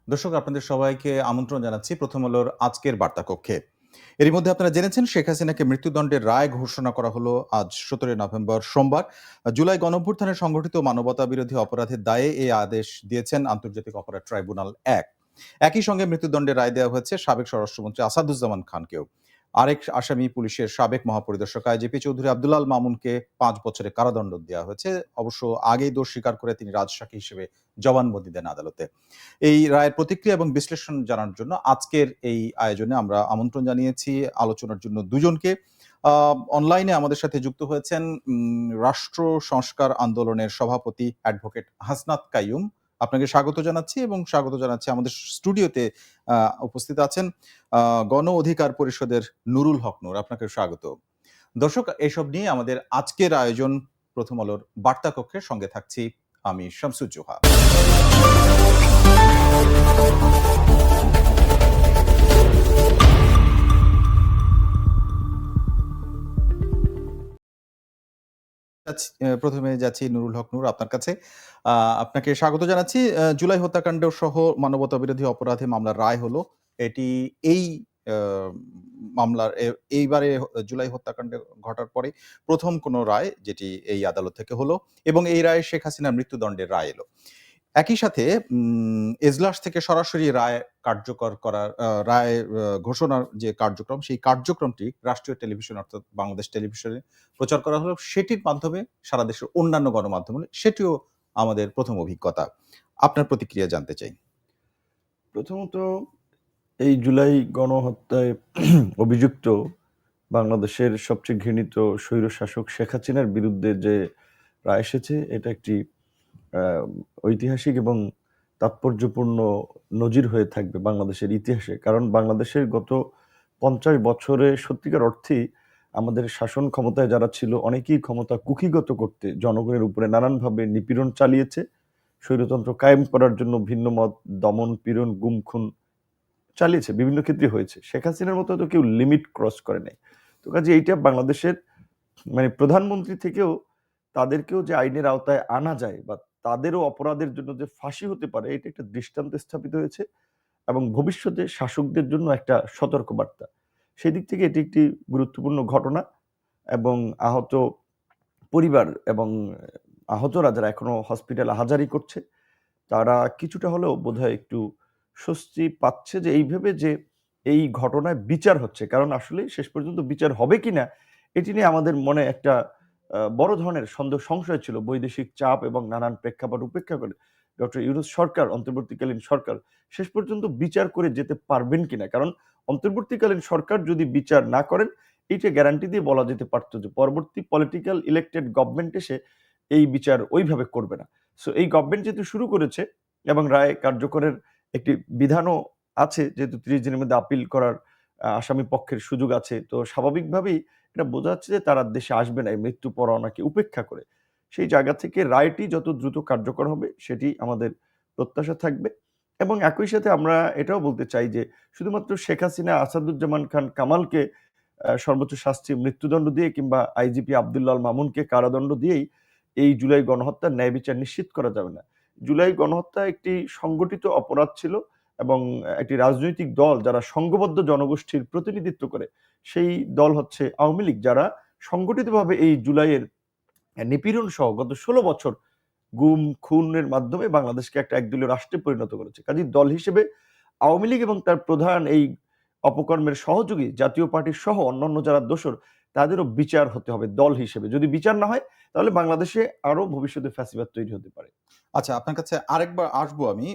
দর্শক, আপনাদের সবাইকে আমন্ত্রণ জানাচ্ছি প্রথম আলোর আজকের বার্তা কক্ষে। এরই মধ্যে আপনারা জেনেছেন শেখ হাসিনাকে মৃত্যুদণ্ডের রায় ঘোষণা করা হলো আজ 17 নভেম্বর সোমবার। জুলাই গণঅভ্যুত্থানে সংঘটিত মানবতা বিরোধী অপরাধের দায়ে এই আদেশ দিয়েছেন আন্তর্জাতিক অপরাধ ট্রাইব্যুনাল ১। একই সঙ্গে মৃত্যুদণ্ডের রায় দেওয়া হয়েছে সাবেক স্বরাষ্ট্রমন্ত্রী আসাদুজ্জামান খানকেও। আরেক আসামি পুলিশের সাবেক মহাপরিদর্শক আইজিপি চৌধুরী আব্দুল আল মামুনকে ৫ বছরের কারাদণ্ড দেওয়া হয়েছে। অবশ্য আগেই দোষ স্বীকার করে তিনি রাজসাক্ষী হিসেবে জবানবন্দি দেন আদালতে। এই রায়ের প্রতিক্রিয়া এবং বিশ্লেষণ জানার জন্য আজকের এই আয়োজনে আমরা আমন্ত্রণ জানিয়েছি আলোচনার জন্য দুজনকে। অনলাইনে আমাদের সাথে যুক্ত হয়েছেন রাষ্ট্র সংস্কার আন্দোলনের সভাপতি অ্যাডভোকেট হাসনাত কাইয়ুম। আপনাকে স্বাগত জানাচ্ছি এবং স্বাগত জানাচ্ছি আমাদের স্টুডিওতে উপস্থিত আছেন গণ অধিকার পরিষদের নুরুল হক নূর। আপনাকে স্বাগত। দর্শক, এসব নিয়ে আমাদের আজকের আয়োজন প্রথম আলোর বার্তা কক্ষের সঙ্গে থাকছি আমি শামসুজ্জোহা। প্রথমে যাচ্ছি নুরুল হক নূর আপনার কাছে। আপনাকে স্বাগত জানাচ্ছি। জুলাই হত্যাকাণ্ড সহ মানবতা বিরোধী অপরাধে মামলার রায় হলো। এটি এই আ মামলার এইবারে জুলাই হত্যাকাণ্ড ঘটার পরে প্রথম কোনো রায় যেটি এই আদালত থেকে হলো এবং এই রায়ে শেখ হাসিনার মৃত্যুদণ্ডের রায় এলো। একই সাথে এজলাস থেকে সরাসরি রায় কার্যকর করার রায় ঘোষণার যে কার্যক্রম, সেই কার্যক্রমটি রাষ্ট্রীয় টেলিভিশন অর্থাৎ বাংলাদেশ টেলিভিশনে প্রচার করা হলো। সেটির মাধ্যমে সারা দেশের অন্যান্য গণমাধ্যমে সেটিও আমাদের প্রথম অভিজ্ঞতা। আপনার প্রতিক্রিয়া জানতে চাই। প্রথমত এই জুলাই গণহত্যায় অভিযুক্ত বাংলাদেশের সবচেয়ে ঘৃণিত স্বৈরশাসক শেখ হাসিনার বিরুদ্ধে যে রায় এসেছে এটা একটি ঐতিহাসিক এবং তাৎপর্যপূর্ণ নজির হয়ে থাকবে বাংলাদেশের ইতিহাসে। কারণ বাংলাদেশের গত 50 বছরে সত্যিকার অর্থেই আমাদের শাসন ক্ষমতায় যারা ছিল অনেকেই ক্ষমতা কুক্ষিগত করতে জনগণের উপরে নানানভাবে নিপীড়ন চালিয়েছে। স্বৈরতন্ত্র কায়েম করার জন্য ভিন্ন মত দমন, পীড়ন, গুম, খুন চালিয়েছে, বিভিন্ন ক্ষেত্রে হয়েছে। শেখ হাসিনার মতো তো কেউ লিমিট ক্রস করে নাই। তো কাজে এইটা বাংলাদেশের মানে প্রধানমন্ত্রী থেকেও তাদেরকেও যে আইনের আওতায় আনা যায় বা তাদেরও অপরাধের জন্য যে ফাঁসি হতে পারে এটা একটা দৃষ্টান্ত স্থাপিত হয়েছে এবং ভবিষ্যতে শাসকদের জন্য একটা সতর্কবার্তা। সেদিক থেকে এটি একটি গুরুত্বপূর্ণ ঘটনা এবং আহত পরিবার এবং আহতরা যারা এখনো হসপিটালে আহাজারি করছে তারা কিছুটা হলেও বোধহয় একটু স্বস্তি পাচ্ছে যে এই ভেবে যে এই ঘটনায় বিচার হচ্ছে। কারণ আসলে শেষ পর্যন্ত বিচার হবে কিনা এটি নিয়ে আমাদের মনে একটা বড় ধরনের সংশয় ছিল। বৈদেশিক চাপ এবং নানান প্রেক্ষাপট উপেক্ষা করে ডক্টর ইউনূস সরকার, অন্তর্বর্তীকালীন সরকার শেষ পর্যন্ত বিচার করে যেতে পারবেন কিনা। কারণ অন্তর্বর্তীকালীন সরকার যদি বিচার না করেন এইটা গ্যারান্টি দিয়ে বলা যেতে পারত যে পরবর্তী পলিটিক্যাল ইলেক্টেড গভর্নমেন্ট এসে এই বিচার ওইভাবে করবে না। সো এই গভর্নমেন্ট যেহেতু শুরু করেছে এবং রায় কার্যকরের একটি বিধানও আছে, যেহেতু ৩০ দিনের মধ্যে আপিল করার আসামি পক্ষের সুযোগ আছে, তো স্বাভাবিকভাবেই এটা বোঝা যাচ্ছে যে তারা দেশে আসবে না এই মৃত্যু পরোয়ানাকে উপেক্ষা করে। সেই জায়গা থেকে রায়টি যত দ্রুত কার্যকর হবে সেটি আমাদের প্রত্যাশা থাকবে এবং একই সাথে আমরা এটাও বলতে চাই যে শুধুমাত্র শেখ হাসিনা, আসাদুজ্জামান খান কামালকে সর্বোচ্চ শাস্তি মৃত্যুদণ্ড দিয়ে কিংবা আইজিপি আব্দুল আল মামুনকে কারাদণ্ড দিয়েই এই জুলাই গণহত্যার ন্যায় বিচার নিশ্চিত করা যাবে না। জুলাই গণহত্যা একটি সংগঠিত অপরাধ ছিল এবং একটি রাজনৈতিক দল যারা সংঘবদ্ধ জনগোষ্ঠীর প্রতিনিধিত্ব করে সেই দল হচ্ছে আওয়ামী লীগ, যারা সংগঠিতভাবে এই জুলাইয়ের নিপীড়ন সহ গত 16 বছর গুম খুনের মাধ্যমে বাংলাদেশকে একটা একদলীয় রাষ্ট্রে পরিণত করেছে। কাজেই দল হিসেবে আওয়ামী লীগ এবং তার প্রধান এই অপকর্মের সহযোগী জাতীয় পার্টির সহ অন্যান্য যারা দোষর তাদেরও বিচার হতে হবে দল হিসেবে। যদি বিচার না হয় তাহলে বাংলাদেশে আরো ভবিষ্যতে ফ্যাসিবাদ তৈরি হতে পারে। আচ্ছা, আপনার কাছে আরেকবার আসবো আমি।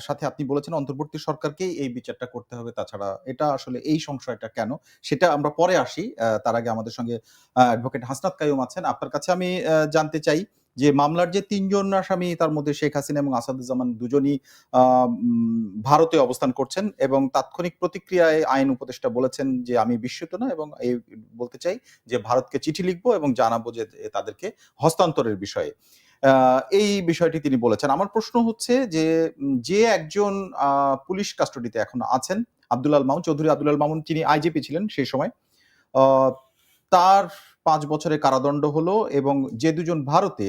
সাথে আপনি বলেছেন অন্তর্বর্তী সরকারকেই এই বিচারটা করতে হবে। তাছাড়া এটা আসলে এই সংশয়টা কেন? সেটা আমরা পরে আসি। তার আগে আমাদের সঙ্গে অ্যাডভোকেট হাসনাত কাইয়ুম আছেন। আপনার কাছে আমি জানতে চাই যে মামলার যে ৩ জন আসামি তার মধ্যে শেখ হাসিনা এবং আসাদুজ্জামান দুজনই আ ভারতে অবস্থান করছেন এবং তাৎক্ষণিক প্রতিক্রিয়ায় আইন উপদেষ্টা বলেছেন যে, "আমি বিস্মিত না এবং বলতে চাই যে ভারতকে চিঠি লিখব এবং জানাবো যে তাদেরকে হস্তান্তরের বিষয়ে।" এই বিষয়টি তিনি বলেছেন। আমার প্রশ্ন হচ্ছে যে, যে একজন পুলিশ কাস্টডিতে এখন আছেন, চৌধুরী আব্দুল আল মামুন, তিনি আইজিপি ছিলেন সেই সময়। আ তার 5 বছরের কারাদণ্ড হলো এবং যে দুজন ভারতে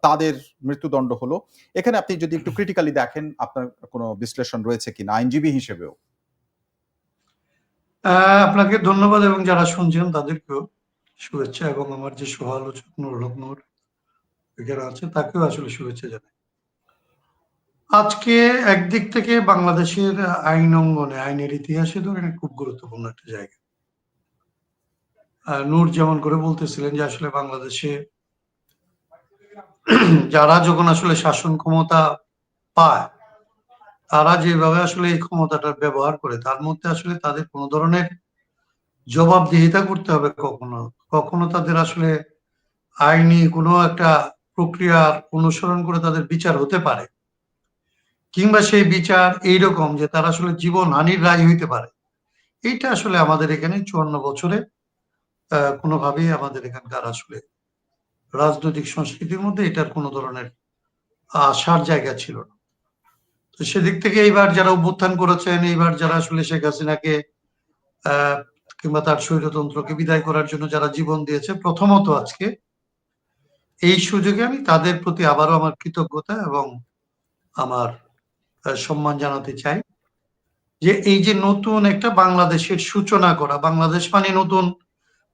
তাদের মৃত্যুদণ্ড হলো। এখানে আপনি যদি একটু ক্রিটিক্যালি দেখেন আপনার কোনো বিশ্লেষণ রয়েছে কিনা আইনজীবী হিসেবেও? আপনাকে ধন্যবাদ এবং যারা শুনছেন তাদেরকেও শুভেচ্ছা, এবং আমার যে সহ-আলোচক নুরুল হক নূর এখানে আছে তাকেও আসলে শুভেচ্ছা জানাই। আজকে একদিক থেকে বাংলাদেশের আইন অঙ্গনে, আইনের ইতিহাসে ধরেন খুব গুরুত্বপূর্ণ একটা জায়গা। নূর যেমন করে বলতেছিলেন যে আসলে বাংলাদেশে যারা যখন আসলে শাসন ক্ষমতা পায়, তারা যেভাবে আসলে এই ক্ষমতাটার ব্যবহার করে, তার মধ্যে আসলে তাদের কোনো ধরনের জবাবদিহিতা করতে হবে কখনো। কখনো তাদের আসলে আইনি কোনো একটা প্রক্রিয়ার অনুসরণ করে তাদের বিচার হতে পারে। কিংবা সেই বিচার এইরকম যে তারা আসলে জীবনহানির রায় হইতে পারে। এইটা আসলে আমাদের এখানে ৫৪ বছরে কোনোভাবেই আমাদের এখানকার আসলে রাজনৈতিক সংস্কৃতির মধ্যে এটার কোনো ধরনের আসার জায়গা ছিল না। তো সেদিক থেকে এইবার যারা অভ্যুত্থান করেছেন, এইবার যারা আসলে শেখ হাসিনাকে আ কিংবা তার স্বৈরতন্ত্রকে বিদায় করার জন্য যারা জীবন দিয়েছে, প্রথমত আজকে এই সুযোগে আমি তাদের প্রতি আবারও আমার কৃতজ্ঞতা এবং আমার সম্মান জানাতে চাই। যে এই যে নতুন একটা বাংলাদেশের সূচনা করা, বাংলাদেশ মানে নতুন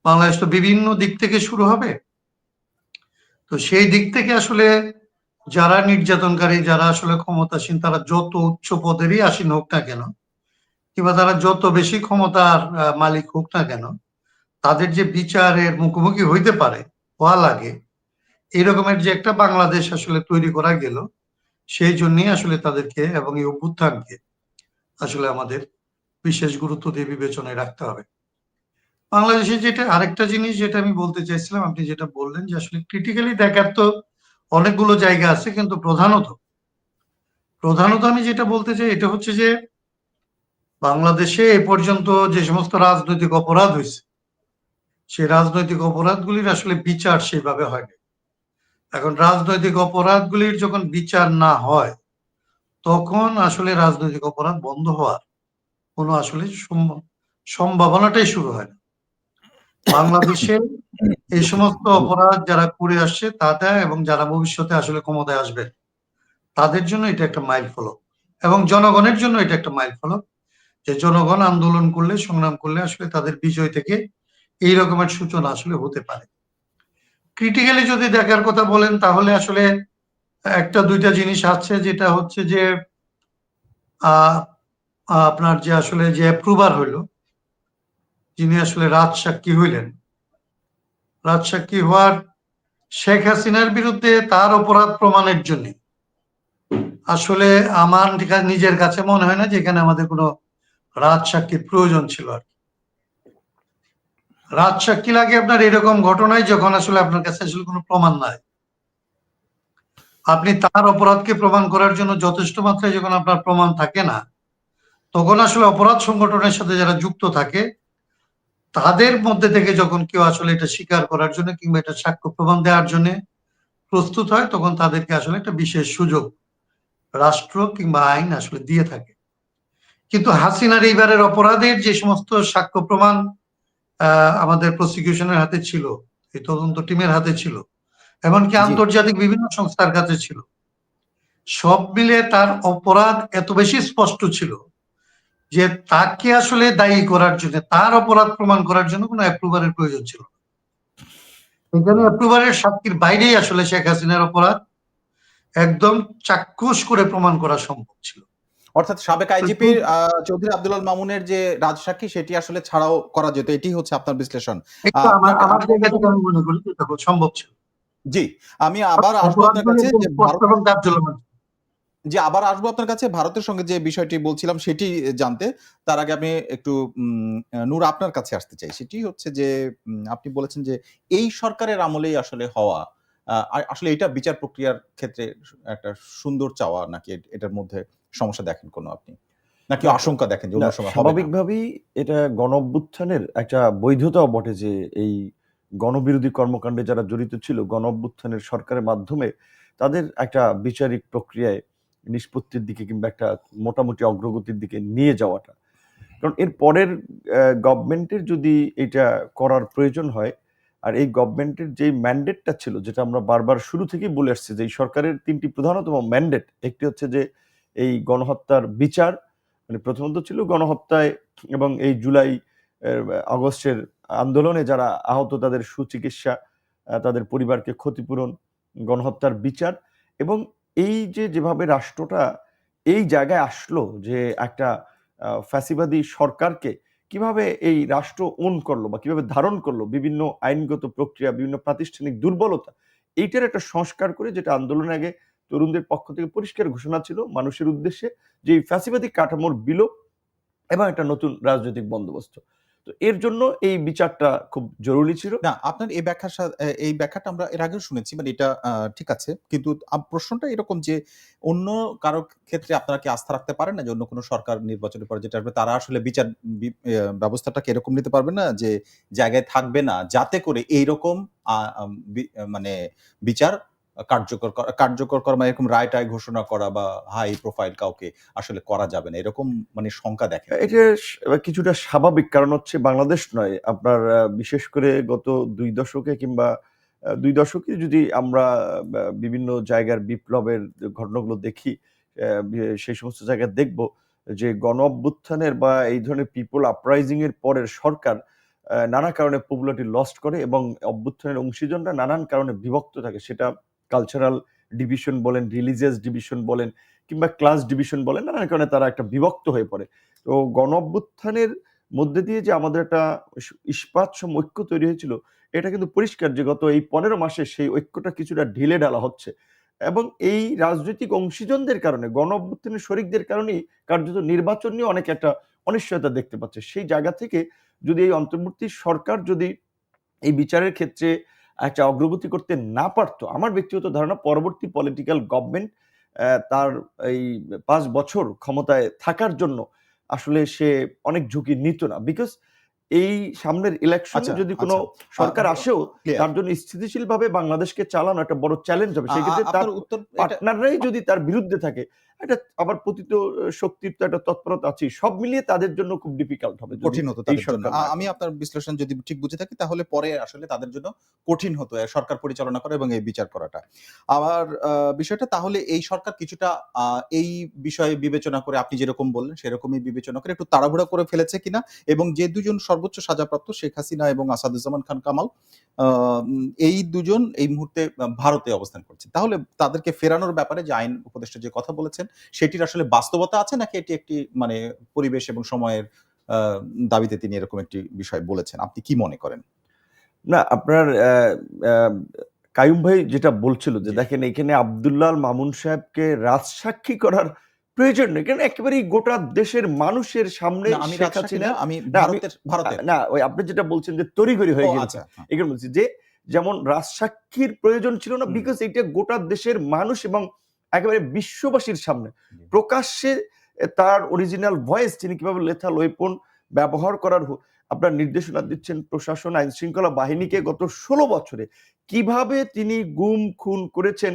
বাংলাদেশ তো বিভিন্ন দিক থেকে শুরু হবে। তো সেই দিক থেকে আসলে যারা নির্যাতনকারী, যারা আসলে ক্ষমতাসীন, তারা যত উচ্চ পদেরই আসীন হোক না কেন, কিংবা তারা যত বেশি ক্ষমতার মালিক হোক না কেন, তাদের যে বিচারের মুখোমুখি হইতে পারে, হওয়া লাগে, এরকমের যে একটা বাংলাদেশ আসলে তৈরি করা গেল, সেই জন্যই আসলে তাদেরকে এবং এই অভ্যুত্থানকে আসলে আমাদের বিশেষ গুরুত্ব দিয়ে বিবেচনায় রাখতে হবে। বাংলাদেশে যেটা আরেকটা জিনিস যেটা আমি বলতে চাইছিলাম, আপনি যেটা বললেন যে আসলে ক্রিটিক্যালি দেখার তো অনেকগুলো জায়গা আছে, কিন্তু প্রধানত আমি যেটা বলতে চাই এটা হচ্ছে যে বাংলাদেশে এ পর্যন্ত যে সমস্ত রাজনৈতিক অপরাধ হয়েছে, সেই রাজনৈতিক অপরাধগুলির আসলে বিচার সেভাবে হয়নি। এখন রাজনৈতিক অপরাধগুলির যখন বিচার না হয়, তখন আসলে রাজনৈতিক অপরাধ বন্ধ হওয়ার কোনো আসলে সম্ভাবনাটাই শুরু হয় না। বাংলাদেশে এই সমস্ত অপরাধ যারা করে আসছে তাদের এবং যারা ভবিষ্যতে আসলে ক্ষমতায় আসবে, তাদের জন্য এটা একটা মাইলফলক, এবং জনগণের জন্য এটা একটা মাইলফলক যে জনগণ আন্দোলন করলে, সংগ্রাম করলে আসলে তাদের বিজয় থেকে এই রকমের সূচনা আসলে হতে পারে। ক্রিটিক্যালি যদি দেখার কথা বলেন, তাহলে আসলে একটা দুইটা জিনিস আছে, যেটা হচ্ছে যে আহ আপনার যে আসলে যে অ্যাপ্রুভার হইল, যিনি আসলে রাজসাক্ষী হইলেন, রাজসাক্ষী হওয়ার শেখ হাসিনার বিরুদ্ধে তার অপরাধ প্রমাণের জন্য আসলে আমার নিজের কাছে মনে হয় না যে এখানে আমাদের কোনো রাজসাক্ষীর প্রয়োজন ছিল। আর রাজসাক্ষী লাগে আপনার এরকম ঘটনায় যখন আসলে আপনার কাছে আসলে কোনো প্রমাণ নাই, আপনি তার অপরাধকে প্রমাণ করার জন্য যথেষ্ট মাত্রায় যখন আপনার প্রমাণ থাকে না, তখন আসলে অপরাধ সংগঠনের সাথে যারা যুক্ত থাকে, তাদের মধ্যে থেকে যখন কেউ আসলে এটা স্বীকার করার জন্য কিংবা এটা সাক্ষ্য প্রমাণ দেওয়ার জন্য প্রস্তুত হয়, তখন তাদেরকে আসলে একটা বিশেষ সুযোগ রাষ্ট্র কিংবা আইন আসলে দিয়ে থাকে। কিন্তু হাসিনার এইবারের অপরাধের যে সমস্ত সাক্ষ্য প্রমাণ আমাদের প্রসিকিউশনের হাতে ছিল, এই তদন্ত টিমের হাতে ছিল, এমনকি জি। আন্তর্জাতিক বিভিন্ন সংস্থার কাছে ছিল, সব মিলে তার অপরাধ এত বেশি স্পষ্ট ছিল যে তাকে আসলে দায়ী করার জন্য, তার অপরাধ প্রমাণ করার জন্য কোনো অ্যাপ্রুভারের প্রয়োজন ছিল না। এখানে অ্যাপ্রুভারের সাক্ষীর বাইরেই আসলে শেখ হাসিনার অপরাধ একদম চাক্ষুষ করে প্রমাণ করা সম্ভব ছিল। অর্থাৎ সাবেক আইজিপির চৌধুরী আব্দুল আল মামুনের যে রাজসাক্ষী সেটি আসলে ছাড়াও করা যেত, এটি হচ্ছে আপনার বিশ্লেষণ। এটা আপনাকে আমার জায়গা থেকে আমি মনে করি এটা সম্ভব ছিল। জি, আমি আবার আসবো আপনার অপরাধগুলি কাছে একদম যে স্পষ্ট এবং জাঁকজমক। জি, আবার আসবো আপনার কাছে ভারতের সঙ্গে যে বিষয়টি বলছিলাম সেটি জানতে। তার আগে আমি একটু নূর আপনার কাছে আসতে চাই। সেটি হচ্ছে যে আপনি বলেছেন যে এই সরকারের আমলেই আসলে হওয়া আসলে এটা বিচার প্রক্রিয়ার ক্ষেত্রে একটা সুন্দর চাওয়া, নাকি এটার মধ্যে সমস্যা দেখেন কোনো আপনি? নাকি না, আশঙ্কা দেখেন যে না, অন্য সময় হবে না? স্বাভাবিকভাবেই এটা গণঅভ্যুত্থানের একটা বৈধতাও বটে যে এই গণবিরোধী কর্মকাণ্ডে যারা জড়িত ছিল গণঅভ্যুত্থানের সরকারের মাধ্যমে তাদের একটা বিচারিক প্রক্রিয়ায় নিষ্পত্তির দিকে কিংবা একটা মোটামুটি অগ্রগতির দিকে নিয়ে যাওয়াটা। কারণ এর পরের গভর্নমেন্টের যদি এটা করার প্রয়োজন হয়, আর এই গভর্নমেন্টের যে ম্যান্ডেটটা ছিল, যেটা আমরা বারবার শুরু থেকেই বলে আসছি, যে এই সরকারের 3টি প্রধানতম ম্যান্ডেট, একটি হচ্ছে যে এই গণহত্যার বিচার, মানে প্রথমত ছিল গণহত্যায় এবং এই জুলাই আগস্টের আন্দোলনে যারা আহত তাদের সুচিকিৎসা, তাদের পরিবারকে ক্ষতিপূরণ, গণহত্যার বিচার, এবং এই যে যেভাবে রাষ্ট্রটা এই জায়গায় আসলো, যে একটা ফ্যাসিবাদী সরকারকে কিভাবে এই রাষ্ট্র ওন করলো বা কিভাবে ধারণ করলো, বিভিন্ন আইনগত প্রক্রিয়া, বিভিন্ন প্রাতিষ্ঠানিক দুর্বলতা, এইটার একটা সংস্কার করে, যেটা আন্দোলনের আগে তরুণদের পক্ষ থেকে পরিষ্কার ঘোষণা ছিল মানুষের উদ্দেশ্যে, যে এই ফ্যাসিবাদী কাঠামোর বিলোপ এবং একটা নতুন রাজনৈতিক বন্দোবস্ত। তো এর জন্য এই বিচারটা খুব জরুরি ছিল। না, আপনার এই ব্যাখ্যাটা আমরা এর আগেও শুনেছি। মানে এটা ঠিক আছে। কিন্তু প্রশ্নটা এরকম যে অন্য কারো ক্ষেত্রে আপনারা কি আস্থা রাখতে পারেন না যে অন্য কোনো সরকার নির্বাচনের পরে যেটা আসবে তারা আসলে বিচার ব্যবস্থাটাকে এরকম নিতে পারবে না যে জায়গায় থাকবে না যাতে করে এইরকম আ আম বি মানে বিচার কার্যকর করা মানে এরকম রায়-টায় ঘোষণা করা বা হাই প্রোফাইল কাউকে আসলে করা যাবে না। এরকম মানে শঙ্কা দেখেন কিনা? এটা কিছুটা স্বাভাবিক, কারণ হচ্ছে বাংলাদেশ নয়, আপনার বিশেষ করে গত 2 দশকে কিংবা 2 দশকে যদি আমরা বিভিন্ন জায়গার বিপ্লবের ঘটনাগুলো দেখি, সেই সমস্ত জায়গায় দেখব যে গণ অভ্যুত্থানের বা এই ধরনের পিপল আপরাইজিং এর পরের সরকার নানা কারণে পপুলারিটি লস্ট করে এবং অভ্যুত্থানের অংশীজনরা নানান কারণে বিভক্ত থাকে। সেটা কালচারাল ডিভিশন বলেন, রিলিজিয়াস ডিভিশন বলেন, কিংবা ক্লাস ডিভিশন বলেন, নানান কারণে তারা একটা বিভক্ত হয়ে পড়ে। তো গণ অভ্যুত্থানের মধ্যে দিয়ে যে আমাদের একটা ইস্পাতসম ঐক্য তৈরি হয়েছিল, এটা কিন্তু পরিষ্কার যে গত এই 15 মাসে সেই ঐক্যটা কিছুটা ঢিলে ঢালা হচ্ছে। এবং এই রাজনৈতিক অংশীজনদের কারণে, গণ অভ্যুত্থানের শরিকদের কারণেই কার্যত নির্বাচন নিয়ে অনেক একটা অনিশ্চয়তা দেখতে পাচ্ছে। সেই জায়গা থেকে যদি এই অন্তর্বর্তী সরকার যদি এই বিচারের ক্ষেত্রে একটা অগ্রগতি করতে না পারতো, আমার ব্যক্তিগত ধারণা পরবর্তী পলিটিক্যাল গভর্নমেন্ট তার এই 5 বছর ক্ষমতায় থাকার জন্য আসলে সে অনেক ঝুঁকি নিত না। বিকজ এই সামনের ইলেকশনে আচ্ছা, যদি কোনো আচ্ছা। সরকার আসেও, ক্লিয়ার। তার জন্য স্থিতিশীলভাবে বাংলাদেশকে চালানো একটা বড় চ্যালেঞ্জ হবে। আ আ সেক্ষেত্রে তার আপনার উত্তর এটা পার্টনাররাই যদি তার বিরুদ্ধে থাকে, এটা আবার পতিত শক্তির তো একটা তৎপরতা আছেই। সব মিলিয়ে তাদের জন্য খুব ডিফিকাল্ট হবে যদি কঠিন হতো এই তাদের জন্য। সরকার না আমি করে। আপনার বিশ্লেষণ যদি ঠিক বুঝে থাকি তাহলে পরে আসলে তাদের জন্য কঠিন হতো সরকার পরিচালনা করা এবং এই বিচার করাটা। আমার বিষয়টা তাহলে এই সরকার কিছুটা আ এই বিষয়ে বিবেচনা করে আপনি যেরকম বললেন সেরকমই বিবেচনা করে একটু তাড়াহুড়া করে ফেলেছে কিনা এবং যে ২ জন সর্বোচ্চ সাজাপ্রাপ্ত শেখ হাসিনা এবং আসাদুজ্জামান খান কামাল এই ২ জন এই মুহূর্তে ভারতে অবস্থান করছেন। তাহলে তাদেরকে ফেরানোর ব্যাপারে যে আইন উপদেষ্টা যে কথা বলেছেন সেটির আসলে বাস্তবতা আছে নাকি এটি একটি মানে পরিবেশ এবং সময়ের আ দাবিতে তিনি এরকম একটি বিষয় বলেছেন। আপনি কি মনে করেন? না, আপনার কাইয়ুম ভাই যেটা বলছিল যে জি। দেখেন এখানে আব্দুল্লাহ আল মামুন সাহেবকে রাজসাক্ষী করার প্রয়োজন নেই। কারণ একেবারেই গোটা দেশের মানুষের সামনে না আমি শেখ রাজশাহী না, হাসিনার, আমি না আমি ভারতের। না ওই আপনি যেটা বলছেন যে তড়িঘড়ি ও হয়ে গিয়েছে। আচ্ছা। হ্যাঁ। এখানে বলছি যে যেমন রাজসাক্ষীর প্রয়োজন ছিল না, হুম। বিকজ এটা গোটা দেশের মানুষ এবং একেবারে বিশ্ববাসীর সামনে জি। প্রকাশ্যে তার অরিজিনাল ভয়েস, তিনি কিভাবে লেথাল ওয়েপন ব্যবহার করার আপনার নির্দেশনা দিচ্ছেন প্রশাসন, আইন শৃঙ্খলা বাহিনীকে গত 16 বছরে কিভাবে তিনি গুম খুন করেছেন,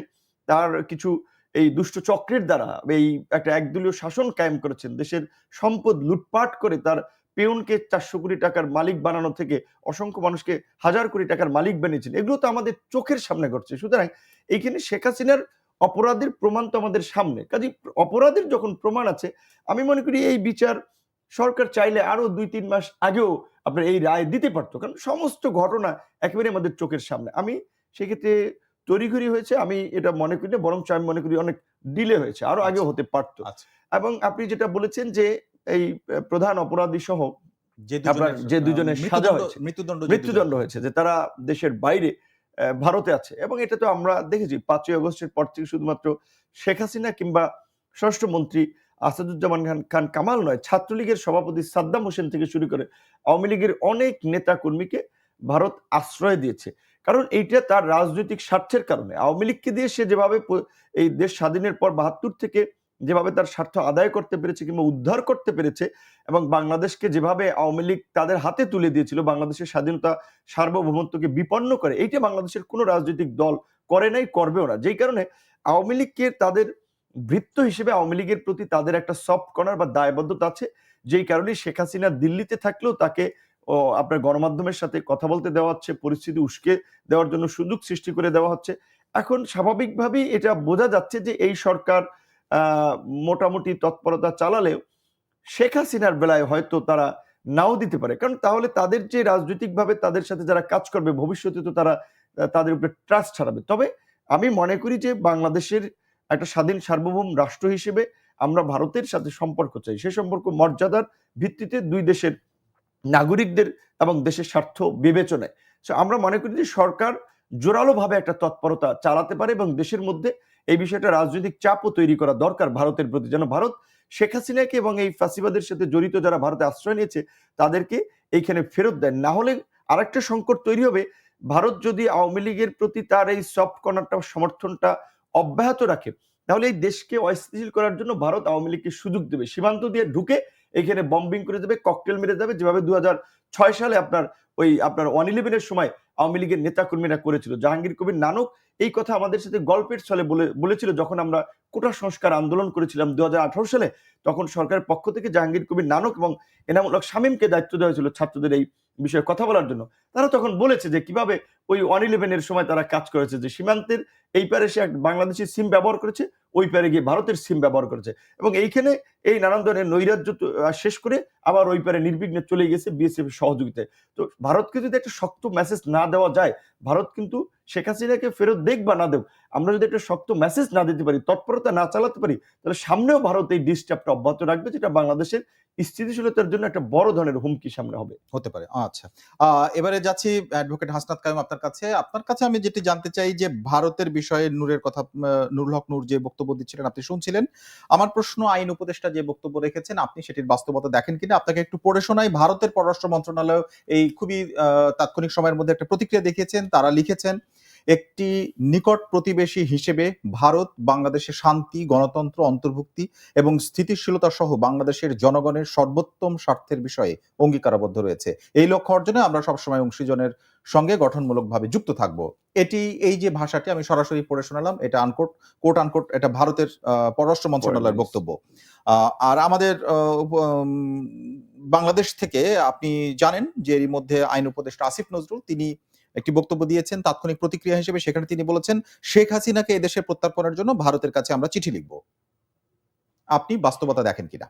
তার কিছু এই দুষ্ট চক্রের দ্বারা এই একটা একদলীয় শাসন কায়েম করেছেন, দেশের সম্পদ লুটপাট করে তার পেওনকে 400 কোটি টাকার মালিক বানানো থেকে অসংখ্য মানুষকে হাজার কোটি টাকার মালিক বানিয়েছেন, এগুলো তো আমাদের চোখের সামনে ঘটছে। সুতরাং এইখানে শেখ হাসিনার অপরাধের প্রমাণ তো আমাদের সামনে, কাজে অপরাধের যখন প্রমাণ আছে, আমি মনে করি এই বিচার সরকার চাইলে আরো 2-3 মাস আগেও আপনার এই রায় দিতে পারতো, কারণ সমস্ত ঘটনা একেবারে আমাদের চোখের সামনে। আমি সেক্ষেত্রে তড়িঘড়ি হয়েছে আমি এটা মনে করি না, বরঞ্চ আমি মনে করি অনেক ডিলে হয়েছে, আরো আগেও আচ্ছা, হতে পারতো। আচ্ছা। এবং আপনি যেটা বলেছেন যে এই প্রধান অপরাধী সহ যে আপনার দুজনের যে দুজনের সাজা হয়েছে, মৃত্যুদণ্ড যে দুজন। মৃত্যুদণ্ড হয়েছে, যে তারা দেশের বাইরে ভারতে আছে, এবং এটা তো আমরা দেখেছি 5ই আগস্টের পর থেকে শুধুমাত্র শেখ হাসিনা কিংবা স্বরাষ্ট্রমন্ত্রী আসাদুজ্জামান খান কামাল নয়, ছাত্রলীগের সভাপতি সাদ্দাম হোসেন থেকে শুরু করে আওয়ামী লীগের অনেক নেতা কর্মীকে ভারত আশ্রয় দিয়েছে। কারণ এইটা তার রাজনৈতিক স্বার্থের কারণে। আওয়ামী লীগকে দিয়ে সে যেভাবে এই দেশ স্বাধীনের পর ৭২ থেকে যেভাবে তার স্বার্থ আদায় করতে পেরেছে কিংবা উদ্ধার করতে পেরেছে, এবং বাংলাদেশকে যেভাবে আওয়ামী লীগ তাদের হাতে তুলে দিয়েছিল, বাংলাদেশের স্বাধীনতা সার্বভৌমত্বকে বিপন্ন করে, এইটা বাংলাদেশের কোনো রাজনৈতিক দল করে নাই, করবেও না। যেই কারণে আওয়ামী লীগকে তাদের ভৃত্য হিসেবে আওয়ামী লীগের প্রতি তাদের একটা সফট কর্নার বা দায়বদ্ধতা আছে, যেই কারণে শেখ হাসিনা দিল্লিতে থাকলেও তাকে আপনার গণমাধ্যমের সাথে কথা বলতে দেওয়া হচ্ছে, পরিস্থিতি উস্কে দেওয়ার জন্য সুযোগ সৃষ্টি করে দেওয়া হচ্ছে। এখন স্বাভাবিকভাবেই এটা বোঝা যাচ্ছে যে এই সরকার মোটামুটি তৎপরতা চালালেও শেখ হাসিনার বেলায় হয়তো তারা নাও দিতে পারে, কারণ তাহলে তাদের যে রাজনৈতিকভাবে তাদের সাথে যারা কাজ করবে ভবিষ্যতে তো তারা তাদের উপরে ট্রাস্ট হারাবে। তবে আমি মনে করি যে বাংলাদেশের একটা স্বাধীন সার্বভৌম রাষ্ট্র হিসেবে আমরা ভারতের সাথে সম্পর্ক চাই, সে সম্পর্ক মর্যাদার ভিত্তিতে দুই দেশের নাগরিকদের এবং দেশের স্বার্থ বিবেচনায়। আমরা মনে করি যে সরকার জোরালোভাবে একটা তৎপরতা চালাতে পারে এবং দেশের মধ্যে এই বিষয়টা রাজনৈতিক চাপও তৈরি করা দরকার ভারতের প্রতি, যেন ভারত শেখ হাসিনাকে এবং এই ফাঁসিবাদের সাথে জড়িত যারা ভারতে আশ্রয় নিয়েছে তাদেরকে এইখানে ফেরত দেয়। না হলে আরেকটা সংকট তৈরি হবে, ভারত যদি আওয়ামী লীগের প্রতি তার এই সফট কর্নারটা সমর্থনটা অব্যাহত রাখে তাহলে এই দেশকে অস্থিতিশীল করার জন্য ভারত আওয়ামী লীগকে সুযোগ দেবে, সীমান্ত দিয়ে ঢুকে এখানে বম্বিং করে দেবে, ককটেল মেরে যাবে, যেভাবে 2006 সালে আপনার 111-এর সময় আওয়ামী লীগের নেতাকর্মীরা করেছিল। জাহাঙ্গীর কবির নানক এই কথা আমাদের সাথে গল্পের ছলে বলেছিল যখন আমরা কোটা সংস্কার আন্দোলন করেছিলাম 2018 সালে। তখন সরকারের পক্ষ থেকে জাহাঙ্গীর কবির নানক এবং এনামুল হক শামীমকে দায়িত্ব দেওয়া হয়েছিল ছাত্রদের এই বিষয়ে কথা বলার জন্য। তারা তখন বলেছে যে কিভাবে ওই 111-এর সময় তারা কাজ করেছে, যে সীমান্তের এই পারে সে বাংলাদেশি সিম ব্যবহার করেছে, ওই পারে গিয়ে ভারতের সিম ব্যবহার করেছে এবং এইখানে এই নানান ধরনের নৈরাজ্য শেষ করে আবার ওই পারে নির্বিঘ্নে চলে গেছে বিএসএফ এর সহযোগিতায়। তো ভারতকে যদি একটা শক্ত মেসেজ না দেওয়া যায়, ভারত কিন্তু শেখ হাসিনাকে ফেরত দেখ বা না দেব, আমরা যদি একটা শক্ত মেসেজ না দিতে পারি, তৎপরতা না চালাতে পারি, তাহলে সামনেও ভারত এই ডিস্টার্বটা অব্যাহত রাখবে, যেটা বাংলাদেশের স্থিতিশীলতার জন্য একটা বড় ধরনের হুমকি সামনে হবে। হতে পারে। আচ্ছা, এবারে যাচ্ছি অ্যাডভোকেট হাসনাত কাইয়ুম আপনার কাছে। আপনার কাছে আমি যেটি জানতে চাই যে ভারতের বিষয়ে নূরের কথা, নুরুল হক নূর যে বক্তব্য দিচ্ছিলেন আপনি শুনছিলেন। আমার প্রশ্ন, আইন উপদেষ্টা যে বক্তব্য রেখেছেন আপনি সেটির বাস্তবতা দেখেন কিনা? আপনাকে একটু পড়ে শোনাই। ভারতের পররাষ্ট্র মন্ত্রণালয় এই খুবই তাৎক্ষণিক সময়ের মধ্যে একটা প্রতিক্রিয়া দেখিয়েছেন। তারা লিখেছেন, একটি নিকট প্রতিবেশী হিসেবে ভারত বাংলাদেশের শান্তি, গণতন্ত্র, অন্তর্ভুক্তি এবং স্থিতিশীলতা সহ বাংলাদেশের জনগণের সর্বোত্তম স্বার্থের বিষয়ে অঙ্গীকারাবদ্ধ রয়েছে। এই লক্ষ্য অর্জনে আমরা সবসময় অংশীজনের সঙ্গে গঠনমূলকভাবে যুক্ত থাকব। এই যে ভাষাটি আমি সরাসরি পড়ে শোনালাম, এটা আনকোট, কোট আনকোট, এটা ভারতের পররাষ্ট্র মন্ত্রণালয়ের বক্তব্য। আর আমাদের বাংলাদেশ থেকে আপনি জানেন যে এরই মধ্যে আইন উপদেষ্টা আসিফ নজরুল তিনি একটি বক্তব্য দিয়েছেন তাৎক্ষণিক প্রতিক্রিয়া হিসেবে। সেখানে তিনি বলেছেন, শেখ হাসিনাকে এদেশে প্রত্যার্পণের জন্য ভারতের কাছে আমরা চিঠি লিখব। আপনি বাস্তবতা দেখেন কিনা?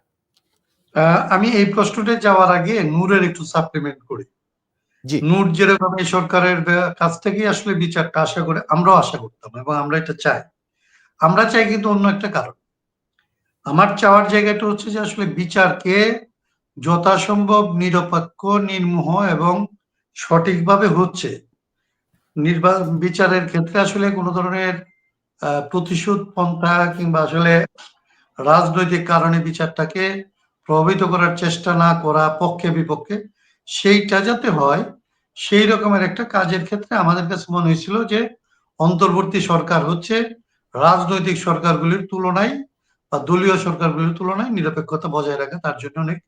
আমি এই প্রশ্নটা যাওয়ার আগে নূরের একটু সাপ্লিমেন্ট করি। জি। নূর যেরকম এই সরকারের কাছ থেকে আসলে বিচারটা আশা করে, আমরাও আশা করতাম এবং আমরা এটা চাই। আমরা চাই কিন্তু অন্য একটা কারণ। আমার চাওয়ার জায়গাটা হচ্ছে যে আসলে বিচারকে যথাসম্ভব নিরপেক্ষ, নির্মোহ এবং সঠিকভাবে হচ্ছে। বিচারের ক্ষেত্রে আসলে কোনো ধরনের প্রতিশোধ পন্থা কিংবা আসলে রাজনৈতিক কারণে বিচারটাকে প্রভাবিত করার চেষ্টা না করা, পক্ষে বিপক্ষে, সেইটা যাতে হয় সেই রকমের একটা কাজের ক্ষেত্রে আমাদের কাছে মনে হয়েছিল যে অন্তর্বর্তী সরকার হচ্ছে রাজনৈতিক সরকারগুলির তুলনায় বা দলীয় সরকারগুলির তুলনায় নিরপেক্ষতা বজায় রাখা তার জন্য অনেক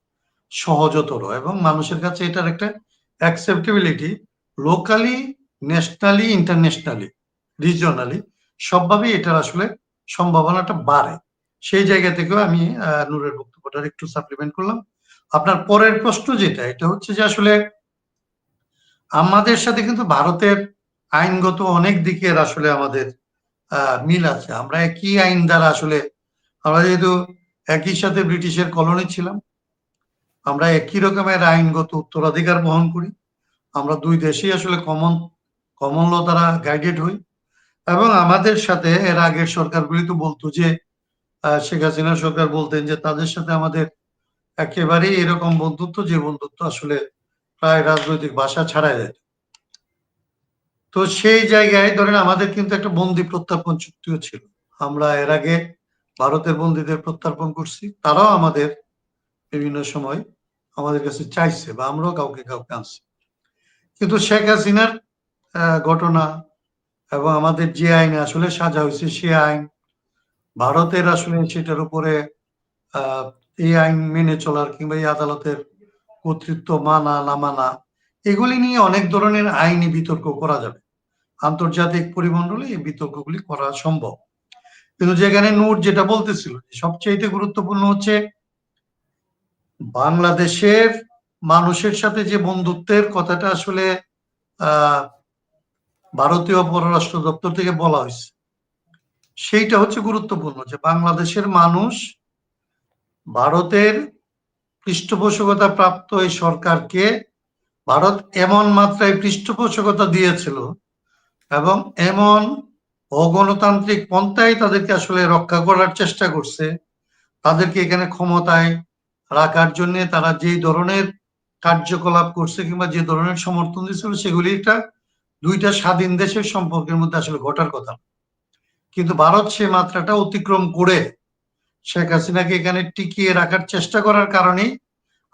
সহজতর এবং মানুষের কাছে এটার একটা acceptability locally, nationally, internationally, regionally সবভাবেই এটার আসলে সম্ভাবনাটা বাড়ে। সেই জায়গা থেকেও আমি নূরের বক্তব্যটার একটু সাপ্লিমেন্ট করলাম। আপনার পরের প্রশ্ন যেটা, এটা হচ্ছে যে আসলে আমাদের সাথে কিন্তু ভারতের আইনগত অনেক দিকের আসলে আমাদের মিল আছে। আমরা একই আইন দ্বারা আসলে, আমরা যেহেতু একই সাথে ব্রিটিশের কলোনি ছিলাম, আমরা একই রকমের আইনগত উত্তরাধিকার বহন করি। আমরা দুই দেশেই আসলে কমন ল দ্বারা গাইডেড হই এবং আমাদের সাথে এর আগের সরকারগুলি তো বলতো যে শেখ হাসিনা সরকার বলতেন যে তাদের সাথে আমাদের একেবারেই এরকম বন্ধুত্ব, যে বন্ধুত্ব আসলে প্রায় রাজনৈতিক ভাষা ছাড়াই যায়। তো সেই জায়গায় ধরেন আমাদের কিন্তু একটা বন্দি প্রত্যার্পণ চুক্তিও ছিল। আমরা এর আগে ভারতের বন্দীদের প্রত্যার্পণ করছি, তারাও আমাদের বিভিন্ন সময় আমাদের কাছে চাইছে বা আমরাও কাউকে কাউকে আনছি। কিন্তু শেখ হাসিনার ঘটনা এবং আমাদের যে আইন আসলে সাজা হয়েছে সে আইন, ভারতের আসলে সেটার উপরে এই আইন মেনে চলার কিংবা এই আদালতের কর্তৃত্ব মানা না মানা, এগুলি নিয়ে অনেক ধরনের আইনি বিতর্ক করা যাবে। আন্তর্জাতিক পরিমণ্ডলে এই বিতর্কগুলি করা সম্ভব। কিন্তু যেখানে নূর যেটা বলতেছিল, সবচেয়ে গুরুত্বপূর্ণ হচ্ছে বাংলাদেশের মানুষের সাথে যে বন্ধুত্বের কথাটা আসলে আহ ভারতীয় পররাষ্ট্র দপ্তর থেকে বলা হয়েছে, সেইটা হচ্ছে গুরুত্বপূর্ণ যে বাংলাদেশের মানুষ ভারতের পৃষ্ঠপোষকতা প্রাপ্ত এই সরকারকে ভারত এমন মাত্রায় পৃষ্ঠপোষকতা দিয়েছিল এবং এমন অগণতান্ত্রিক পন্থায় তাদেরকে আসলে রক্ষা করার চেষ্টা করছে, তাদেরকে এখানে ক্ষমতায় রাখার জন্য তারা যেই ধরনের কার্যকলাপ করছে কিংবা যে ধরনের সমর্থন দিচ্ছিল সেগুলি একটা দুইটা স্বাধীন দেশের সম্পর্কের মধ্যে আসলে ঘটার কথা। কিন্তু ভারত সে মাত্রাটা অতিক্রম করে শেখ হাসিনাকে এখানে টিকিয়ে রাখার চেষ্টা করার কারণেই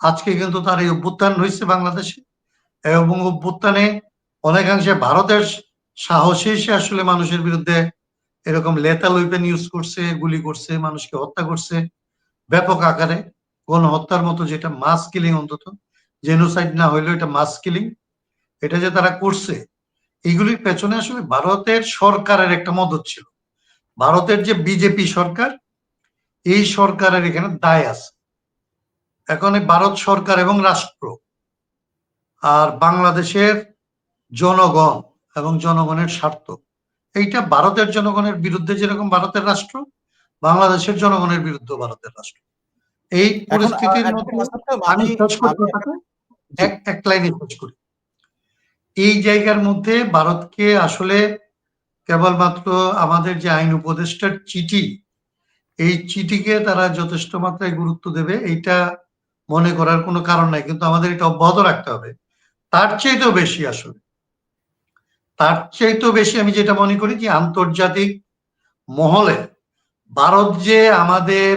আজকে কিন্তু তার এই অভ্যুত্থান হয়েছে বাংলাদেশে, এবং অভ্যুত্থানে অনেকাংশে ভারতের সাহসে সে আসলে মানুষের বিরুদ্ধে এরকম লেথাল ওয়েপেন ইউজ করছে, গুলি করছে, মানুষকে হত্যা করছে ব্যাপক আকারে, গণহত্যার মতো, যেটা মাস কিলিং, অন্তত জেনোসাইড না হইলেও এটা মাস কিলিং, এটা যে তারা করছে, এইগুলির পেছনে আসলে ভারতের সরকারের একটা মদত ছিল। ভারতের যে বিজেপি সরকার, এই সরকারের এখানে দায় আছে। এখন এই ভারত সরকার এবং রাষ্ট্র আর বাংলাদেশের জনগণ এবং জনগণের স্বার্থ, এইটা ভারতের জনগণের বিরুদ্ধে যেরকম ভারতের রাষ্ট্র, বাংলাদেশের জনগণের বিরুদ্ধে ভারতের রাষ্ট্র। এই এখন পরিস্থিতির অ্যাডভোকেট মধ্যে মাসুদ সাহেব, আমি শেষ করি আমি কথাটা, জি, এক লাইনে শেষ করি। এই জায়গার মধ্যে ভারতকে আসলে কেবলমাত্র আমাদের যে আইন উপদেষ্টার চিঠি, এই চিঠিকে তারা যথেষ্ট মাত্রায় গুরুত্ব দেবে এইটা মনে করার কোনো কারণ নাই, কিন্তু আমাদের এটা অব্যাহত রাখতে হবে। তার চাইতেও বেশি আসলে, তার চাইতেও বেশি আমি যেটা মনে করি যে আন্তর্জাতিক মহলে ভারত যে আমাদের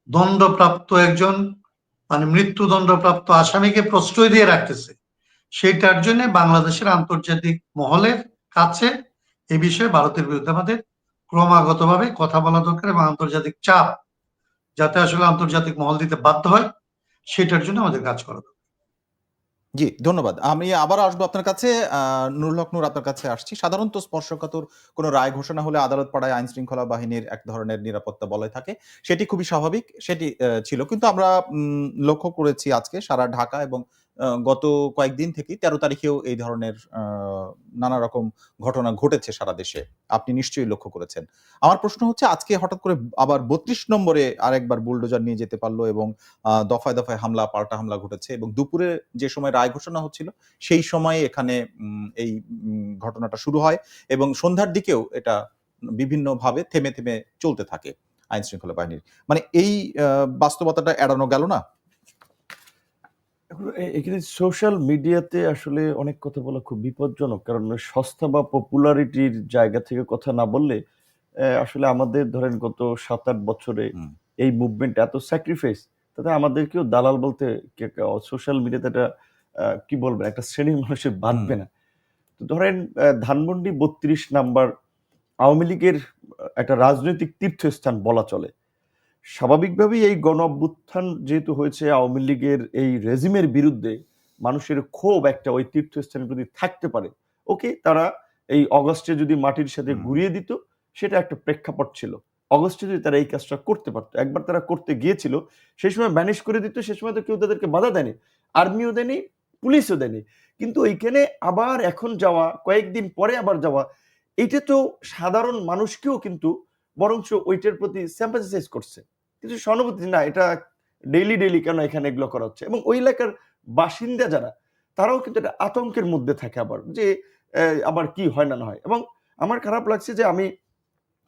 দণ্ডপ্রাপ্ত একজন, মানে মৃত্যুদণ্ডপ্রাপ্ত আসামিকে প্রশ্রয় দিয়ে রাখতেছে, সেইটার জন্য বাংলাদেশের আন্তর্জাতিক মহলের কাছে এই বিষয়ে ভারতের বিরুদ্ধে আমাদের ক্রমাগতভাবে কথা বলা দরকার, এবং আন্তর্জাতিক চাপ যাতে আসলে আন্তর্জাতিক মহল দিতে বাধ্য হয়, সেটার জন্য আমাদের কাজ করা দরকার। জি, ধন্যবাদ। আমি আবার আসবো আপনার কাছে। নুরুল হক নূর, আপনার কাছে আসছি। সাধারণত স্পর্শকাতর কোনো রায় ঘোষণা হলে আদালত পাড়ায় আইন শৃঙ্খলা বাহিনীর এক ধরনের নিরাপত্তা বলয় থাকে। সেটি খুবই স্বাভাবিক, সেটি ছিল। কিন্তু আমরা লক্ষ্য করেছি আজকে সারা ঢাকা এবং গত কয়েকদিন থেকেই ১৩ তারিখেও এই ধরনের নানা রকম ঘটনা ঘটেছে সারা দেশে। আপনি নিশ্চয়ই লক্ষ্য করেছেন। আমার প্রশ্ন হচ্ছে, আজকে হঠাৎ করে আবার ৩২ নম্বরে আরেকবার বুলডোজার নিয়ে যেতে পারল এবং দফায়, দফায় হামলা, পাল্টা হামলা ঘটেছে এবং দুপুরে যে সময় রায় ঘোষণা হচ্ছিল, সেই সময়ে এখানে এই ঘটনাটা শুরু হয় এবং সন্ধ্যার দিকেও এটা বিভিন্নভাবে থেমে, থেমে চলতে থাকে আইন শৃঙ্খলা বাহিনীর। মানে এই বাস্তবতাটা এড়ানো গেল না? এখন এখানে সোশ্যাল মিডিয়াতে আসলে অনেক কথা বলা খুব বিপজ্জনক, কারণ সস্তা বা পপুলারিটির জায়গা থেকে কথা না বললে আসলে আমাদের ধরেন গত ৭-৮ বছরে হুম, এই মুভমেন্ট এত স্যাক্রিফাইস, তাতে আমাদেরকেও দালাল বলতে সোশ্যাল মিডিয়াতে একটা কি বলবেন, একটা শ্রেণীর মানুষের হুম, বাঁধবে না। তো ধরেন ধানমন্ডি ৩২ নাম্বার আওয়ামী লীগের একটা রাজনৈতিক তীর্থস্থান বলা চলে। স্বাভাবিকভাবেই এই গণ অভ্যুত্থান যেহেতু হয়েছে আওয়ামী লীগের এই রেজিমের বিরুদ্ধে, মানুষের ক্ষোভ একটা ওই তীর্থস্থানের প্রতি থাকতে পারে। ওকে, তারা এই অগস্টে যদি মাটির সাথে হুম, ঘুরিয়ে দিত, সেটা একটা প্রেক্ষাপট ছিল। অগস্টে যদি তারা এই কাজটা করতে পারতো, একবার তারা করতে গিয়েছিল, সেই সময় ব্যানিশ করে দিত, সে সময় তো কেউ তাদেরকে বাধা দেয়নি, আর্মিও দেয়নি, পুলিশও দেয়নি। কিন্তু এইখানে আবার এখন যাওয়া, কয়েকদিন পরে আবার যাওয়া, এইটা তো সাধারণ মানুষকেও কিন্তু বরঞ্চ ওইটার প্রতি sympathize করছে, কিছু সহানুভূতি, না এটা ডেইলি ডেইলি কেন এখানে এগুলো করা হচ্ছে, এবং ওই এলাকার বাসিন্দা যারা, তারাও কিন্তু একটা আতঙ্কের মধ্যে থাকে আবার যে আবার কি হয় না না হয়। এবং আমার খারাপ লাগছে যে আমি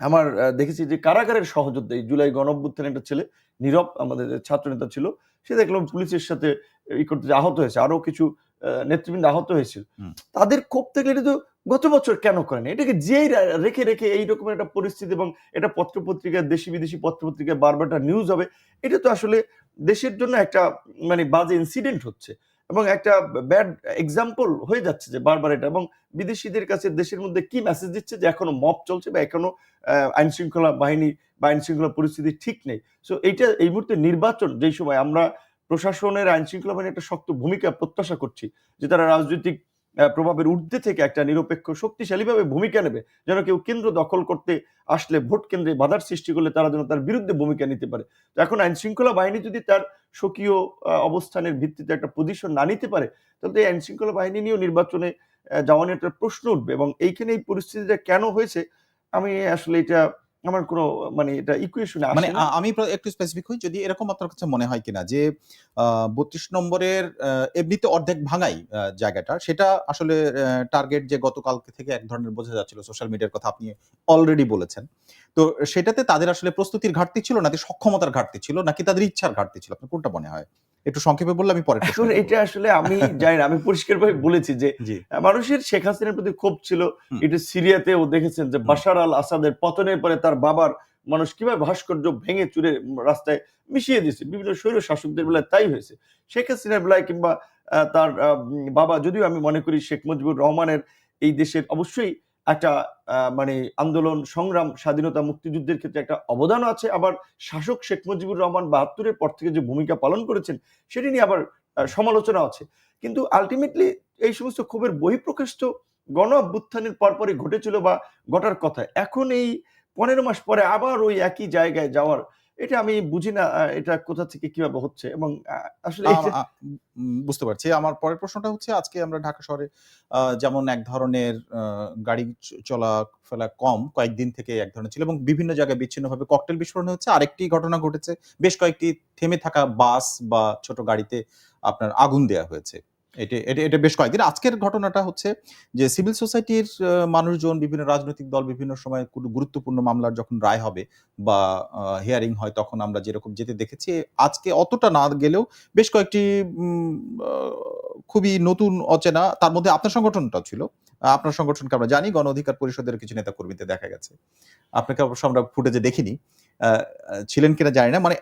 আমার দেখেছি যে কারাগারের সহযোদ্ধা, এই জুলাই গণঅভ্যুত্থানে একটা ছেলে নীরব, আমাদের যে ছাত্রনেতা ছিল, সে দেখলাম পুলিশের সাথে করতে যে আহত হয়েছে, আরো কিছু নেতৃবৃন্দ আহত হয়েছিল। হুম। তাদের ক্ষোভ থেকে এটা তো গত বছর কেন করেনি, এটাকে যেই রেখে রেখে এই রকমের একটা পরিস্থিতি, এবং এটা পত্রপত্রিকায়, দেশি বিদেশি পত্রপত্রিকায় বারবার একটা নিউজ হবে, এটা তো আসলে দেশের জন্য একটা মানে বাজে ইনসিডেন্ট হচ্ছে, এবং একটা ব্যাড এক্সাম্পল হয়ে যাচ্ছে যে বারবার এটা, এবং বিদেশিদের কাছে দেশের মধ্যে কি মেসেজ দিচ্ছে যে এখনো মব চলছে বা এখনো আইন শৃঙ্খলা বাহিনী বা আইন শৃঙ্খলা পরিস্থিতি ঠিক নেই। সো এইটা এই মুহূর্তে নির্বাচন যেই সময়, আমরা প্রশাসনের, আইন শৃঙ্খলা বাহিনীর একটা শক্ত ভূমিকা প্রত্যাশা করছি যে তারা রাজনৈতিক প্রভাবের ঊর্ধ্বে থেকে একটা নিরপেক্ষ শক্তিশালীভাবে ভূমিকা নেবে, যেন কেউ কেন্দ্র দখল করতে আসলে ভোট কেন্দ্রে বাধার সৃষ্টি করলে তারা যেন তার বিরুদ্ধে ভূমিকা নিতে পারে। তো এখন আইন শৃঙ্খলা বাহিনী যদি তার স্বকীয় অবস্থানের ভিত্তিতে একটা পজিশন না নিতে পারে, তাহলে এই আইন শৃঙ্খলা বাহিনী নিয়েও নির্বাচনে যাওয়া নিয়ে একটা প্রশ্ন উঠবে। এবং এইখানে এই পরিস্থিতিটা কেন হয়েছে, আমি আসলে এটা আমার কোনো মানে এটা ইকুয়েশনে মানে আসে না। আমি একটু স্পেসিফিক হই, যদি এরকম আপনার কাছে মনে হয় কিনা যে ৩২ নম্বরের এমনিতে অর্ধেক ভাঙাই জায়গাটা, সেটা আসলে টার্গেট যে গতকালকে থেকে এক ধরনের বোঝা যাচ্ছিল, সোশ্যাল মিডিয়ার কথা আপনি অলরেডি বলেছেন। তো সেটাতে তাদের আসলে প্রস্তুতির ঘাটতি ছিল, নাকি সক্ষমতার ঘাটতি ছিল, নাকি তাদের ইচ্ছার ঘাটতি ছিল? আপনার কোনটা মনে হয়? একটু সংক্ষেপে বললে আমি পরের এখন প্রশ্নে এটা যাবো। আসলে আমি জানি না, আমি পরিষ্কারভাবে বলেছি যে জি। মানুষের শেখ হাসিনার প্রতি ক্ষোভ ছিল। হুম, এটা সিরিয়াতেও দেখেছেন যে হুম, বাশার আল আসাদের পতনের পরে তার বাবার মানুষ কিভাবে ভাস্কর্য ভেঙে চুরে রাস্তায় মিশিয়ে দিয়েছে। বিভিন্ন স্বৈর শাসকদের বেলায় তাই হয়েছে। শেখ হাসিনার বেলায় কিংবা তার বাবা, যদিও আমি মনে করি শেখ মুজিবুর রহমানের এই দেশের অবশ্যই একটা মানে আন্দোলন, সংগ্রাম, স্বাধীনতা, মুক্তিযুদ্ধের ক্ষেত্রে একটা অবদানও আছে। আবার শাসক শেখ মুজিবুর রহমান ৭২ এর পর থেকে যে ভূমিকা পালন করেছেন সেটি নিয়ে আবার সমালোচনা আছে। কিন্তু আল্টিমেটলি এই সমস্ত ক্ষোভের বহিঃপ্রকাশ তো গণ অভ্যুত্থানের পরপরই ঘটেছিল বা ঘটার কথা। এখন এই ১৫ মাস পরে আবার ওই একই জায়গায় যাওয়ার, এটা আমি বুঝি না এটা কোথা থেকে কিভাবে হচ্ছে। এবং আসলে আম এটা আ বুঝতে পারছি। আমার পরের প্রশ্নটা হচ্ছে, আজকে আমরা ঢাকা শহরে যেমন এক ধরনের গাড়ি চলাফেরা কম কয়েকদিন থেকে এক ধরনের ছিল, এবং বিভিন্ন জায়গায় বিচ্ছিন্নভাবে ককটেল বিস্ফোরণ হচ্ছে। আরেকটি ঘটনা ঘটেছে, বেশ কয়েকটি থেমে থাকা বাস বা ছোট গাড়িতে আপনার আগুন দেয়া হয়েছে। এটা বেশ কয়েকদিন। আজকের ঘটনাটা হচ্ছে যে সিভিল সোসাইটির মানুষজন, বিভিন্ন রাজনৈতিক দল বিভিন্ন সময় কোনো গুরুত্বপূর্ণ মামলার যখন রায় হবে বা হিয়ারিং হয়, তখন আমরা যেরকম যেতে দেখেছি, আজকে অতটা না গেলেও বেশ কয়েকটি উম আ খুবই নতুন অচেনা, তার মধ্যে আপনার সংগঠনটাও ছিল। আপনার সংগঠনকে আমরা জানি, গণ অধিকার পরিষদের কিছু নেতাকর্মীদের দেখা গেছে। আপনাকে অবশ্য আমরা ফুটেজে দেখিনি। আ আ ছিলেন কিনা জানি না। মানে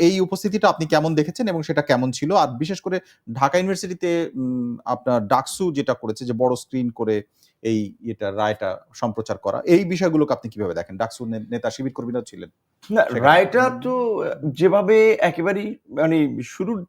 এই উপস্থিতিটা আপনি কেমন দেখেছেন এবং সেটা কেমন ছিল? আর বিশেষ করে ঢাকা ইউনিভার্সিটিতে আপনার ডাকসু যেটা করেছে, যে বড় স্ক্রিন করে এই রায়টা সম্প্রচার করা, এই বিষয়গুলোকে আপনি কিভাবে দেখেন? ডাকসুর নেতা শিবির কর্মীরাও ছিলেন না, সেখানে। রায়টা তো যেভাবে একেবারেই মানে শুরুর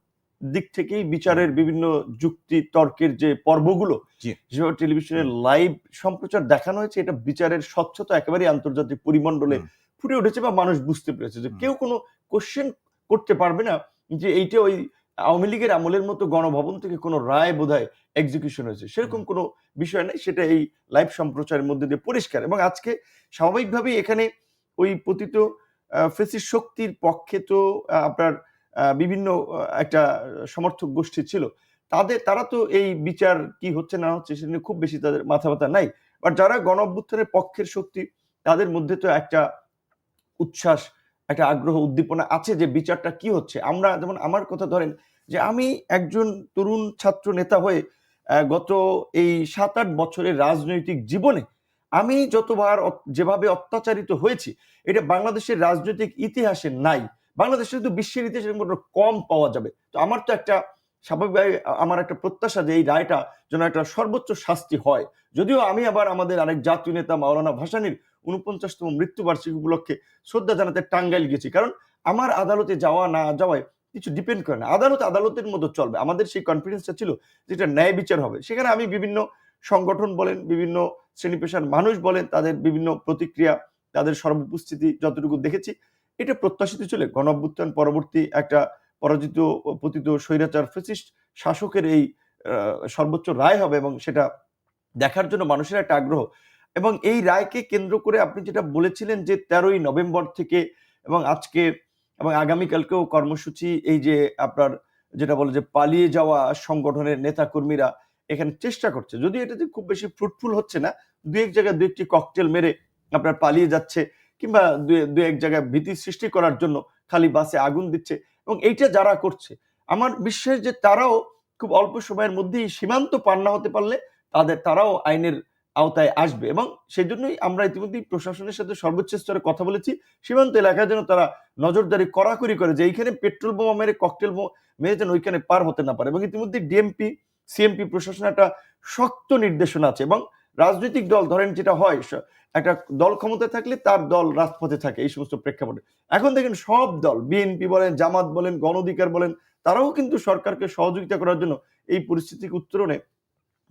দিক থেকেই হুম, বিচারের বিভিন্ন যুক্তি তর্কের যে পর্বগুলো জি, যেভাবে টেলিভিশনের হুম, লাইভ সম্প্রচার দেখানো হয়েছে, এটা বিচারের স্বচ্ছতা একেবারেই আন্তর্জাতিক পরিমণ্ডলে হুম, ফুটে উঠেছে বা মানুষ বুঝতে পেরেছে যে হুম, কেউ কোনো কোশ্চেন করতে পারবে না যে এইটা ওই আওয়ামী লীগের আমলের মতো গণভবন থেকে কোনো রায় বোধহয় এক্সিকিউশন হয়েছে, হুম, সেরকম কোনো বিষয় নেই। সেটা এই লাইভ সম্প্রচারের মধ্যে দিয়ে পরিষ্কার। এবং আজকে স্বাভাবিকভাবেই এখানে ওই পতিত ফ্যাসিস্ট শক্তির পক্ষে তো আপনার বিভিন্ন একটা সমর্থক গোষ্ঠী ছিল। তারা তো এই বিচার কি হচ্ছে না হচ্ছে সেটা নিয়ে খুব বেশি তাদের মাথা ব্যথা নাই। বাট যারা গণ অভ্যুত্থানের পক্ষের শক্তি, তাদের মধ্যে তো একটা উচ্ছ্বাস, একটা আগ্রহ, উদ্দীপনা আছে যে বিচারটা কি হচ্ছে। আমরা যেমন আমার কথা ধরেন যে আমি একজন তরুণ ছাত্র নেতা হয়ে গত এই ৭-৮ বছরের রাজনৈতিক জীবনে আমি যতবার যেভাবে অত্যাচারিত হয়েছি, এটা বাংলাদেশের রাজনৈতিক ইতিহাসে নাই। বাংলাদেশে শুধু বিশ্বের ইতিহাসে এরকম কম পাওয়া যাবে। তো আমার তো একটা স্বাভাবিকভাবে আমার একটা প্রত্যাশা যে এই রায়টা যেন একটা সর্বোচ্চ শাস্তি হয়। যদিও আমি আবার আমাদের আরেক জাতীয় নেতা মাওলানা ভাসানীর ৪৯তম মৃত্যুবার্ষিকী উপলক্ষে শ্রদ্ধা জানাতে টাঙ্গাইল গেছি। কারণ আমার আদালতে যাওয়া না যাওয়ায় কিছু ডিপেন্ড করে না। আদালত আদালতের মতো চলবে। আমাদের সেই কনফিডেন্সটা ছিল যে এটা ন্যায় বিচার হবে। সেখানে আমি বিভিন্ন সংগঠন বলেন, বিভিন্ন শ্রেণী পেশার মানুষ বলেন, তাদের বিভিন্ন প্রতিক্রিয়া, তাদের সর্বউপস্থিতি যতটুকু দেখেছি, এটা প্রত্যাশিত ছিল। গণঅভ্যুত্থান পরবর্তী একটা পরাজিত পতিত স্বৈরাচার ফ্যাসিস্ট শাসকের এই আ সর্বোচ্চ রায় হবে এবং সেটা দেখার জন্য মানুষের একটা আগ্রহ। এবং এই রায়কে কেন্দ্র করে আপনি যেটা বলেছিলেন যে ১৩ই নভেম্বর থেকে এবং আজকে এবং আগামীকালকেও কর্মসূচি, এই যে আপনার যেটা বলে যে পালিয়ে যাওয়া সংগঠনের নেতাকর্মীরা এখানে চেষ্টা করছে। যদিও এটাতে খুব বেশি ফ্রুটফুল হচ্ছে না। ২-১ জায়গায় ২-১টি ককটেল মেরে আপনার পালিয়ে যাচ্ছে কিংবা ২-১ জায়গায় ভীতি সৃষ্টি করার জন্য খালি বাসে আগুন দিচ্ছে। এবং এইটা যারা করছে, আমার বিশ্বাস যে তারাও খুব অল্প সময়ের মধ্যেই সীমান্ত পার না হতে পারলে তারাও আইনের আওতায় আসবে। এবং সেজন্যই আমরা ইতিমধ্যেই প্রশাসনের সাথে সর্বোচ্চ স্তরে কথা বলেছি। সীমান্ত এলাকায় যেন তারা নজরদারি কড়াকড়ি করে যে এইখানে পেট্রোল বোমা মেরে, ককটেল মেরে যেন ওইখানে পার হতে না পারে। এবং ইতিমধ্যে ডিএমপি, সিএমপি প্রশাসনের একটা শক্ত নির্দেশনা আছে। এবং রাজনৈতিক দল ধরেন যেটা হয় একটা দল ক্ষমতায় থাকলে তার দল রাজপথে থাকে এই সমস্ত প্রেক্ষাপটে। এখন দেখেন সব দল, বিএনপি বলেন, জামাত বলেন, গণ অধিকার বলেন, তারাও কিন্তু সরকারকে সহযোগিতা করার জন্য এই পরিস্থিতিকে উত্তরণে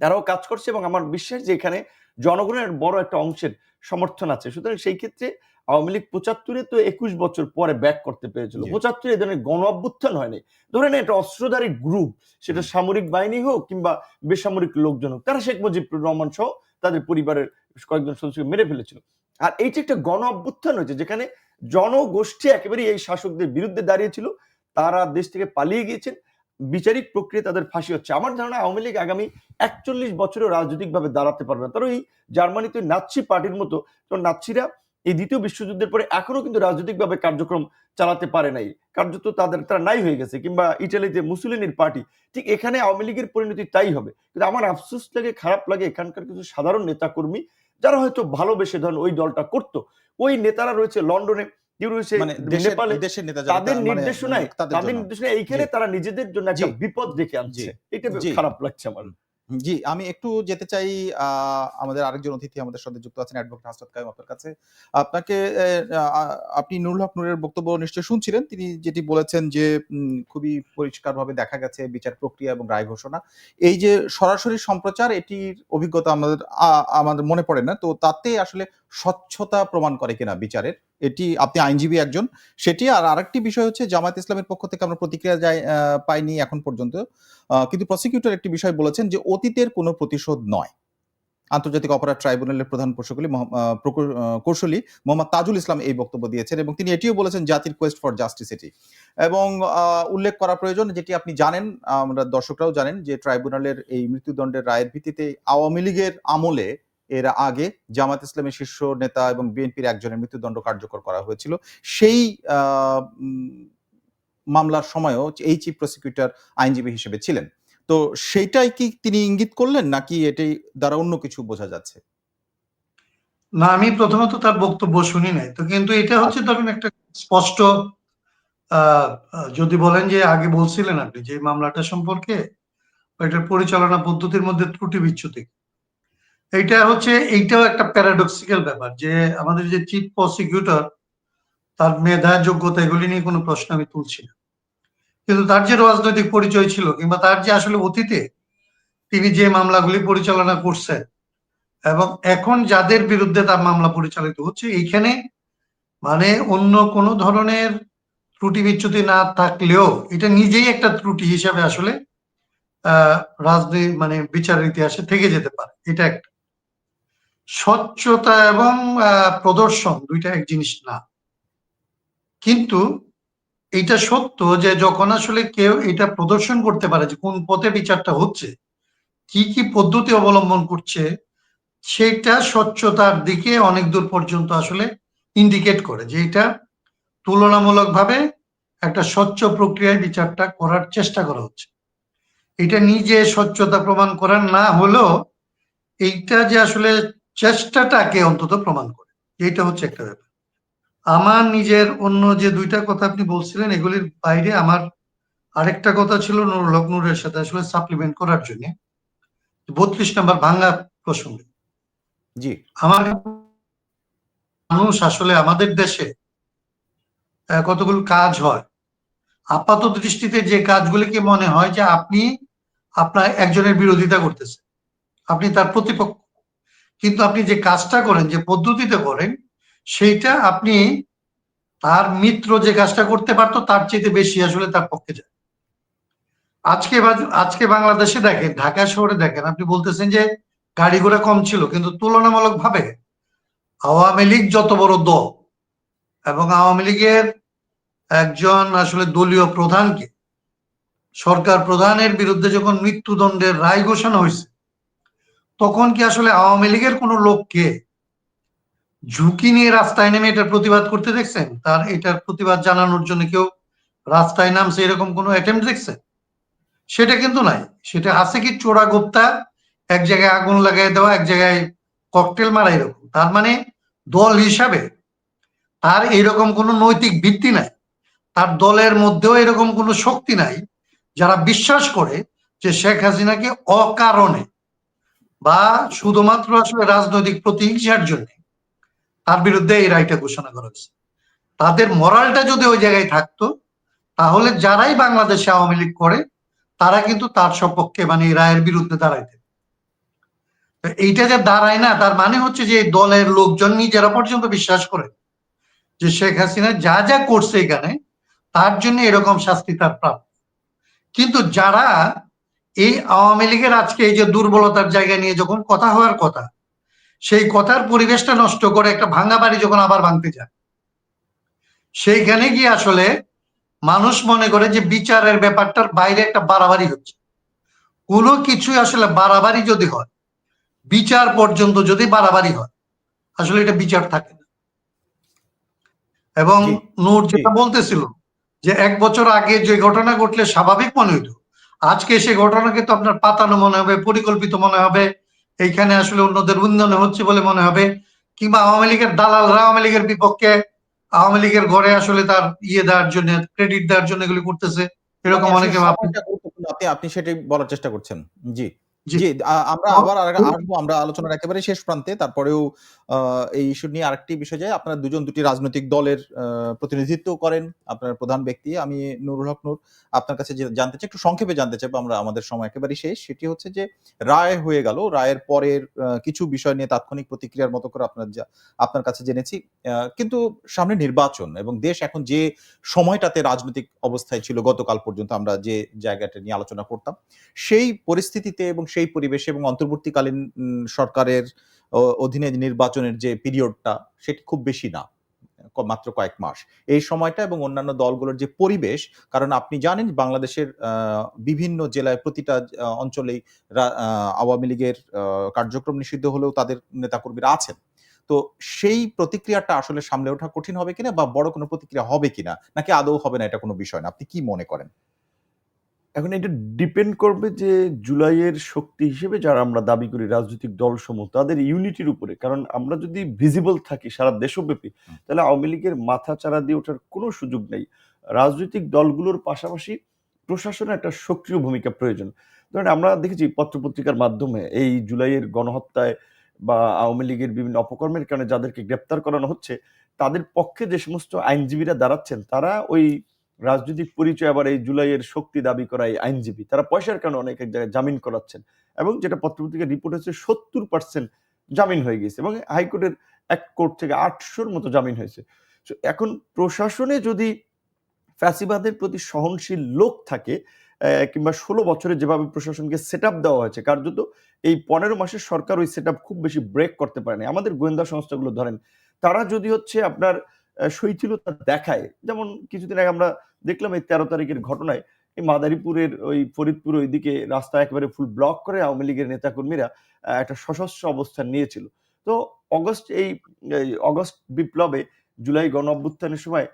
তারাও কাজ করছে এবং আমার বিশ্বাস যে এখানে জনগণের বড় একটা অংশের সমর্থন আছে। সুতরাং সেই ক্ষেত্রে আওয়ামী লীগ ৭৫-এ তো ২১ বছর পরে ব্যাক করতে পেরেছিল। জি। ৭৫-এ এই ধরনের গণ অভ্যুত্থান হয়নি। ধরেন একটা অস্ত্রধারী গ্রুপ, সেটা সামরিক বাহিনী হোক কিংবা বেসামরিক লোকজন হোক, তারা শেখ মুজিবুর রহমান সহ তাদের পরিবারের কয়েকজন সদস্যকে মেরে ফেলেছিল। আর এইটা একটা গণ অভ্যুত্থান হয়েছে যেখানে জনগোষ্ঠী একেবারে এই শাসকদের বিরুদ্ধে দাঁড়িয়েছিল। তারা দেশ থেকে পালিয়ে গিয়েছেন। বিচারিক প্রক্রিয়া তাদের ফাঁসি হচ্ছে। আমার ধারণা আওয়ামী লীগ আগামী ৪১ বছরেও রাজনৈতিকভাবে দাঁড়াতে পারবে না। তারা ওই জার্মানিতে নাৎসি পার্টির মতো, কারণ নাৎসিরা এই দ্বিতীয় বিশ্বযুদ্ধের পরে এখনো কিন্তু রাজনৈতিকভাবে কার্যক্রম চালাতে পারে নাই, কার্যত তারা নাই হয়ে গেছে। কিংবা ইটালিতে মুসুলিনির পার্টি, ঠিক এখানে আওয়ামী লীগের পরিণতি তাই হবে। কিন্তু আমার আফসোস লাগে, খারাপ লাগে এখানকার কিছু সাধারণ নেতাকর্মী যারা হয়তো ভালোবেসে ধরেন ওই দলটা করতো, ওই নেতারা রয়েছে লন্ডনে, কেউ রয়েছে মানে দেশের নেপালে, দেশের নেতা যারা তাদের মানে নির্দেশনায় তাদের জন্য। এইখানে জি। তারা নিজেদের জন্য জি। একটা বিপদ ডেকে জি। আনছে। এটা জি। খারাপ লাগছে আমার। জি, আমি একটু যেতে চাই আমাদের আরেকজন অতিথি আমাদের সাথে যুক্ত আছেন অ্যাডভোকেট হাসনাত কাইম আপনার কাছে। আপনাকে আপনি নুরুল হক নূরের বক্তব্য নিশ্চয়ই শুনছিলেন। তিনি যেটি বলেছেন যে খুবই পরিষ্কারভাবে দেখা গেছে বিচার প্রক্রিয়া এবং রায় ঘোষণা। এই যে সরাসরি সম্প্রচার এটির অভিজ্ঞতা আমাদের মনে পড়ে না। তো তাতে আসলে স্বচ্ছতা প্রমাণ করে কিনা বিচারের? এটি আপনি আইনজীবী একজন। সেটি আর আরেকটি বিষয় হচ্ছে জামায়াত ইসলামের পক্ষ থেকে আমরা প্রতিক্রিয়া পাইনি এখন পর্যন্ত। কিন্তু প্রসিকিউটর একটি বিষয় বলেছেন যে অতীতের কোনো প্রতিশোধ নয়। আন্তর্জাতিক অপরাধ ট্রাইব্যুনালের প্রধান কৌশলী মোহাম্মদ তাজুল ইসলাম এই বক্তব্য দিয়েছেন এবং তিনি এটিও বলেছেন জাতির কোয়েস্ট ফর জাস্টিস এটি। এবং উল্লেখ করা প্রয়োজন যেটি আপনি জানেন, আমরা দর্শকরাও জানেন যে ট্রাইব্যুনালের এই মৃত্যুদণ্ডের রায়ের ভিত্তিতে আওয়ামী লীগের আমলে এর আগে জামাত ইসলামের শীর্ষ নেতা এবং বিএনপির একজনের মৃত্যুদণ্ড কার্যকর করা হয়েছিল। সেই মামলার সময়ও এই চিফ প্রসিকিউটর আইনজীবী হিসেবে ছিলেন। তো সেইটাই কি তিনি ইঙ্গিত করলেন নাকি এটাই দ্বারা অন্য কিছু বোঝা যাচ্ছে? না, আমি প্রথমত তার বক্তব্য শুনি নাই। তো কিন্তু এটা হচ্ছে ধরেন একটা স্পষ্ট যদি বলেন যে আগে বলছিলেন আপনি যে মামলাটা সম্পর্কে এটার পরিচালনা পদ্ধতির মধ্যে ত্রুটি বিচ্যুতি। এইটাও একটা প্যারাডক্সিক্যাল ব্যাপার যে আমাদের যে চিফ প্রসিকিউটর তার মেধা যোগ্যতা এগুলি নিয়ে কোনো প্রশ্ন আমি তুলছি না। কিন্তু তার যে রাজনৈতিক পরিচয় ছিল কিংবা তার যে আসলে অতীতে তিনি যে মামলাগুলি পরিচালনা করছেন এবং এখন যাদের বিরুদ্ধে তার মামলা পরিচালিত হচ্ছে এইখানে মানে অন্য কোনো ধরনের ত্রুটি বিচ্যুতি না থাকলেও এটা নিজেই একটা ত্রুটি হিসাবে আসলে রাজনীতি মানে বিচারের ইতিহাসে থেকে যেতে পারে। এটা একটা স্বচ্ছতা এবং প্রদর্শন দুইটা এক জিনিস না। কিন্তু এটা সত্য যে যখন আসলে কেউ এটা প্রদর্শন করতে পারে যে কোন পথে বিচারটা হচ্ছে, কি কি পদ্ধতি অবলম্বন করছে, সেটা স্বচ্ছতার দিকে অনেক দূর পর্যন্ত আসলে ইন্ডিকেট করে যে এটা তুলনামূলকভাবে একটা স্বচ্ছ প্রক্রিয়ায় বিচারটা করার চেষ্টা করা হচ্ছে। এটা নিজে স্বচ্ছতা প্রমাণ করার না হলেও এইটা যে আসলে চেষ্টাটাকে অন্তত প্রমাণ করে, এইটা হচ্ছে একটা ব্যাপার। আমার নিজের অন্য যে দুইটা কথা আপনি বলছিলেন এগুলির বাইরে আমার আরেকটা কথা ছিল নুরুল হক নূরের সাথে আসলে সাপ্লিমেন্ট করার জন্য ৩২ নম্বর ভাঙ্গা প্রসঙ্গে। জি। আমার মানুষ আসলে আমাদের দেশে কতগুলো কাজ হয়, আপাত দৃষ্টিতে যে কাজগুলিকে মনে হয় যে আপনি আপনার একজনের বিরোধিতা করতেছেন, আপনি তার প্রতিপক্ষ, কিন্তু আপনি যে কাজটা করেন যে পদ্ধতিতে করেন সেইটা আপনি তার মিত্র যে কাজটা করতে পারতো তার চাইতে বেশি আসলে তার পক্ষে যায়। আজকে বাংলাদেশে দেখেন, ঢাকা শহরে দেখেন, আপনি বলতেছেন যে গাড়ি ঘোড়া কম ছিল, কিন্তু তুলনামূলক ভাবে আওয়ামী লীগ যত বড় দল এবং আওয়ামী লীগের একজন আসলে দলীয় প্রধানকে সরকার প্রধানের বিরুদ্ধে যখন মৃত্যুদণ্ডের রায় ঘোষণা হয়েছে তখন কি আসলে আওয়ামী লীগের কোন লোককে ঝুঁকি নিয়ে রাস্তায় নেমে এটার প্রতিবাদ করতে দেখছেন? তার এটার প্রতিবাদ জানানোর জন্য কেউ রাস্তায় নামছে এরকম কোনো অ্যাটেম্প দেখছেন? সেটা কিন্তু নাই। সেটা আছে কি চোরা গোপ্তা, এক জায়গায় আগুন লাগাই দেওয়া, এক জায়গায় ককটেল মারা, এরকম। তার মানে দল হিসাবে তার এরকম কোনো নৈতিক ভিত্তি নাই, তার দলের মধ্যেও এরকম কোনো শক্তি নাই যারা বিশ্বাস করে যে শেখ হাসিনাকে অকারণে বা শুধুমাত্র আসলে রাজনৈতিক প্রতিহিংসার জন্য তার বিরুদ্ধে এই রায়টা ঘোষণা করা হয়েছে। তাদের মরালটা যদি ওই জায়গায় থাকতো তাহলে যারাই বাংলাদেশে আওয়ামী লীগ করে তারা কিন্তু তার সপক্ষে মানে এই রায়ের বিরুদ্ধে দাঁড়াইতেন। এইটা যে দাঁড়ায় না, তার মানে হচ্ছে যে এই দলের লোকজন নিজেরা পর্যন্ত বিশ্বাস করে যে শেখ হাসিনা যা যা করছে এখানে তার জন্য এরকম শাস্তি তার প্রাপ্য। কিন্তু যারা এই আওয়ামী লীগের আজকে এই যে দুর্বলতার জায়গা নিয়ে যখন কথা হওয়ার কথা, সেই কথার পরিবেশটা নষ্ট করে একটা ভাঙা বাড়ি যখন আবার ভাঙতে যায়, সেইখানে গিয়ে আসলে মানুষ মনে করে যে বিচারের ব্যাপারটার বাইরে একটা বাড়াবাড়ি হচ্ছে। কোনো কিছুই আসলে বাড়াবাড়ি যদি হয়, বিচার পর্যন্ত যদি বাড়াবাড়ি হয়, আসলে এটা বিচার থাকে না। এবং জি নূর জি যেটা বলতেছিল যে 1 বছর আগে যে ঘটনা ঘটলে স্বাভাবিক মনে হইতো, আজকে সে ঘটনাকে তো আপনার পাতানো মনে হবে, পরিকল্পিত মনে হবে, এইখানে আসলে অন্যদের উন্নয়ন হচ্ছে বলে মনে হবে, কিংবা আওয়ামী লীগের দালালরা আওয়ামী লীগের বিপক্ষে আওয়ামী লীগের ঘরে আসলে তার ইয়ে দেওয়ার জন্য, ক্রেডিট দেওয়ার জন্য এগুলি করতেছে, মানে এরকম আসলে অনেকে ভাবতে। সময়টা গুরুত্বপূর্ণ। আপনি সেটাই বলার চেষ্টা করছেন। জি, জি। জি। আমরা তো আবার আসবো আমরা আলোচনার একেবারে শেষ প্রান্তে। তারপরেও আ এই ইস্যু নিয়ে আরেকটি বিষয় যায়। আপনারা দুজন দুটি রাজনৈতিক দলের প্রতিনিধিত্ব করেন। আপনার প্রধান ব্যক্তি। আমি নুরুল হক নূর। আপনার কাছে যে জানতে চাই, একটু সংক্ষেপে জানতে চাইবো, আমরা আমাদের সময় একেবারেই শেষ। সেটি হচ্ছে যে রায় হয়ে গেল। রায়ের পরের কিছু বিষয় নিয়ে তাৎক্ষণিক প্রতিক্রিয়ার মতো করে আপনার কাছে জেনেছি। কিন্তু সামনে নির্বাচন এবং দেশ এখন যে সময়টাতে রাজনৈতিক অবস্থায় ছিল গতকাল পর্যন্ত আমরা যে জায়গাটা নিয়ে আলোচনা করতাম, সেই পরিস্থিতিতে এবং সেই পরিবেশে এবং অন্তর্বর্তীকালীন সরকারের অধীনে নির্বাচনের যে পিরিয়ডটা সেটি খুব বেশি না। মাত্র কয়েক মাস। এই সময়টা এবং অন্যান্য দলগুলোর যে পরিবেশ, কারণ আপনি জানেন বাংলাদেশের বিভিন্ন জেলায় প্রতিটা অঞ্চলেই আওয়ামী লীগের কার্যক্রম নিষিদ্ধ হলেও তাদের নেতাকর্মীরা আছেন। তো সেই প্রতিক্রিয়াটা আসলে সামলে ওঠা কঠিন হবে কিনা বা বড় কোনো প্রতিক্রিয়া হবে কিনা? নাকি আদৌ হবে না, এটা কোনো বিষয় না? আপনি কি মনে করেন? এখন এটা ডিপেন্ড করবে যে জুলাইয়ের শক্তি হিসেবে যারা আমরা দাবি করি রাজনৈতিক দলসমূহ তাদের ইউনিটির উপরে। কারণ আমরা যদি ভিজিবল থাকি সারা দেশব্যাপী, হুম, তাহলে আওয়ামী লীগের মাথাচাড়া দিয়ে ওঠার কোনো সুযোগ নেই। রাজনৈতিক দলগুলোর পাশাপাশি প্রশাসনের একটা সক্রিয় ভূমিকা প্রয়োজন। ধরেন আমরা দেখেছি পত্র-পত্রিকার মাধ্যমে এই জুলাইয়ের গণহত্যায় বা আওয়ামী লীগের বিভিন্ন অপকর্মের কারণে যাদেরকে গ্রেপ্তার করানো হচ্ছে, তাদের পক্ষে যে সমস্ত আইনজীবীরা দাঁড়াচ্ছেন, তারা ওই রাজনৈতিক পরিচয় আবার এই জুলাইয়ের শক্তি দাবি করা এই আইনজীবী তারা পয়সার কারণে অনেক এক জায়গায় জামিন করাচ্ছেন এবং যেটা পত্রপত্রিকার রিপোর্ট হচ্ছে 70% জামিন হয়ে গেছে এবং হাইকোর্টের এক কোর্ট থেকে 800-র মতো জামিন হয়েছে। এখন প্রশাসনে যদি ফ্যাসিবাদের প্রতি সহনশীল লোক থাকে কিংবা ১৬ বছরে যেভাবে প্রশাসনকে সেট আপ দেওয়া হয়েছে কার্যত এই ১৫ মাসের সরকার ওই সেট আপ খুব বেশি ব্রেক করতে পারেনি। আমাদের গোয়েন্দা সংস্থাগুলো ধরেন তারা যদি হচ্ছে আপনার শৈথিলতা দেখায়, যেমন কিছুদিন আগে আমরা দেখলাম এই ১৩ তারিখের ঘটনায় এই মাদারীপুরের ওই ফরিদপুর ওইদিকে রাস্তা একেবারে ফুল ব্লক করে আওয়ামী লীগের নেতাকর্মীরা একটা সশস্ত্র অবস্থান নিয়েছিল। তো এই অগস্ট বিপ্লবে জুলাই গণ অভ্যুত্থানের সময়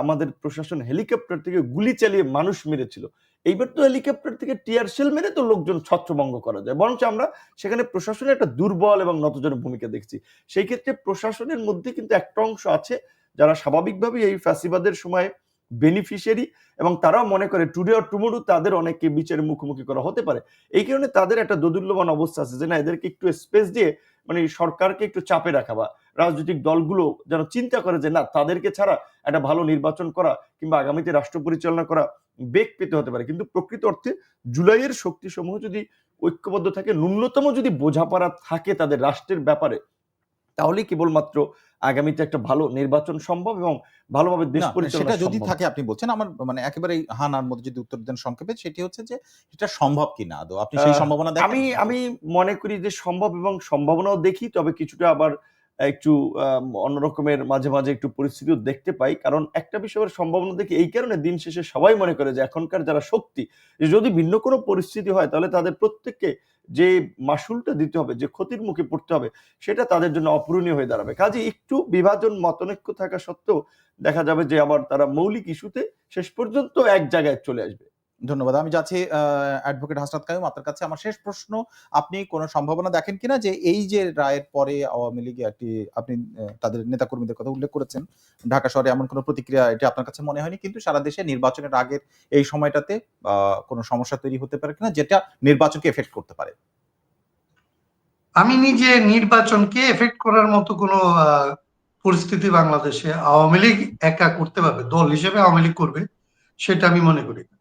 আমাদের প্রশাসন হেলিকপ্টার থেকে গুলি চালিয়ে মানুষ মেরেছিল। এইবার তো হেলিকপ্টার থেকে টিয়ার শেল মেরে তো লোকজন ছত্রভঙ্গ করা যায়। বরঞ্চ আমরা সেখানে প্রশাসনের একটা দুর্বল এবং নতজানু ভূমিকা দেখছি। সেই ক্ষেত্রে প্রশাসনের মধ্যে কিন্তু একটা অংশ আছে যারা স্বাভাবিকভাবেই এই ফ্যাসিবাদের সময় বেনিফিশিয়ারি এবং তারাও মনে করে টুডে অর টুমরো তাদের অনেককে বিচারের মুখোমুখি করা হতে পারে। এই কারণে তাদের একটা দোদুল্যমান অবস্থা আছে যে না এদেরকে একটু স্পেস দিয়ে মানে সরকারকে একটু চাপে রাখা বা রাজনৈতিক দলগুলো যেন চিন্তা করে যে না তাদেরকে ছাড়া একটা ভালো নির্বাচন করা কিংবা আগামীতে রাষ্ট্র পরিচালনা করা বেগ পেতে হতে পারে। কিন্তু প্রকৃত অর্থে জুলাইয়ের শক্তিসমূহ যদি ঐক্যবদ্ধ থাকে, ন্যূনতম যদি বোঝাপড়া থাকে তাদের রাষ্ট্রের ব্যাপারে, তাহলেই কেবলমাত্র আগামীতে একটা ভালো নির্বাচন সম্ভব এবং ভালোভাবে দেশ না, সেটা পরিচালনা যদি সম্ভব। থাকে আপনি বলছেন, আমার মানে একেবারেই হা নার মধ্যে যদি উত্তর দেন সংক্ষেপে, সেটি হচ্ছে যে এটা সম্ভব কিনা আদৌ? আপনি সেই আহ সম্ভাবনা দেখেন আমি আদৌ? আমি মনে করি যে সম্ভব এবং সম্ভাবনাও দেখি। তবে কিছুটা আবার একটু অন্য রকমের মাঝে, মাঝে একটু পরিস্থিতিও দেখতে পাই। কারণ একটা বিষয়ের সম্ভাবনা দেখি এই কারণে দিন শেষে সবাই মনে করে যে এখনকার যারা শক্তি, যে যদি ভিন্ন কোনো পরিস্থিতি হয় তাহলে তাদের প্রত্যেককে যে মাশুলটা দিতে হবে, যে ক্ষতির মুখে পড়তে হবে সেটা তাদের জন্য অপূরণীয় হয়ে দাঁড়াবে। কাজেই একটু বিভাজন মতানৈক্য থাকা সত্ত্বেও দেখা যাবে যে আবার তারা মৌলিক ইস্যুতে শেষ পর্যন্ত এক জায়গায় চলে আসবে। ধন্যবাদ। আমি যাচ্ছি অ্যাডভোকেট হাসনাত কাইয়ুম, আপনার কাছে আমার শেষ প্রশ্ন, আপনি কোন সম্ভাবনা দেখেন কিনা যে এই যে রায়ের পরে আওয়ামী লীগে একটি, আপনি তাদের নেতাকর্মীদের কথা উল্লেখ করেছেন, ঢাকা শহরে এমন কোন প্রতিক্রিয়া এটা আপনার কাছে মনে হয়নি। কিন্তু সারা দেশে নির্বাচনের আগের এই সময়টাতে কোন সমস্যা তৈরি হতে পারে কিনা যেটা নির্বাচনকে এফেক্ট করতে পারে? আমি নিজে নির্বাচনকে এফেক্ট করার মতো কোনো পরিস্থিতি বাংলাদেশে আওয়ামী লীগ একা করতে পারবে, দল হিসেবে আওয়ামী লীগ করবে সেটা আমি মনে করি না।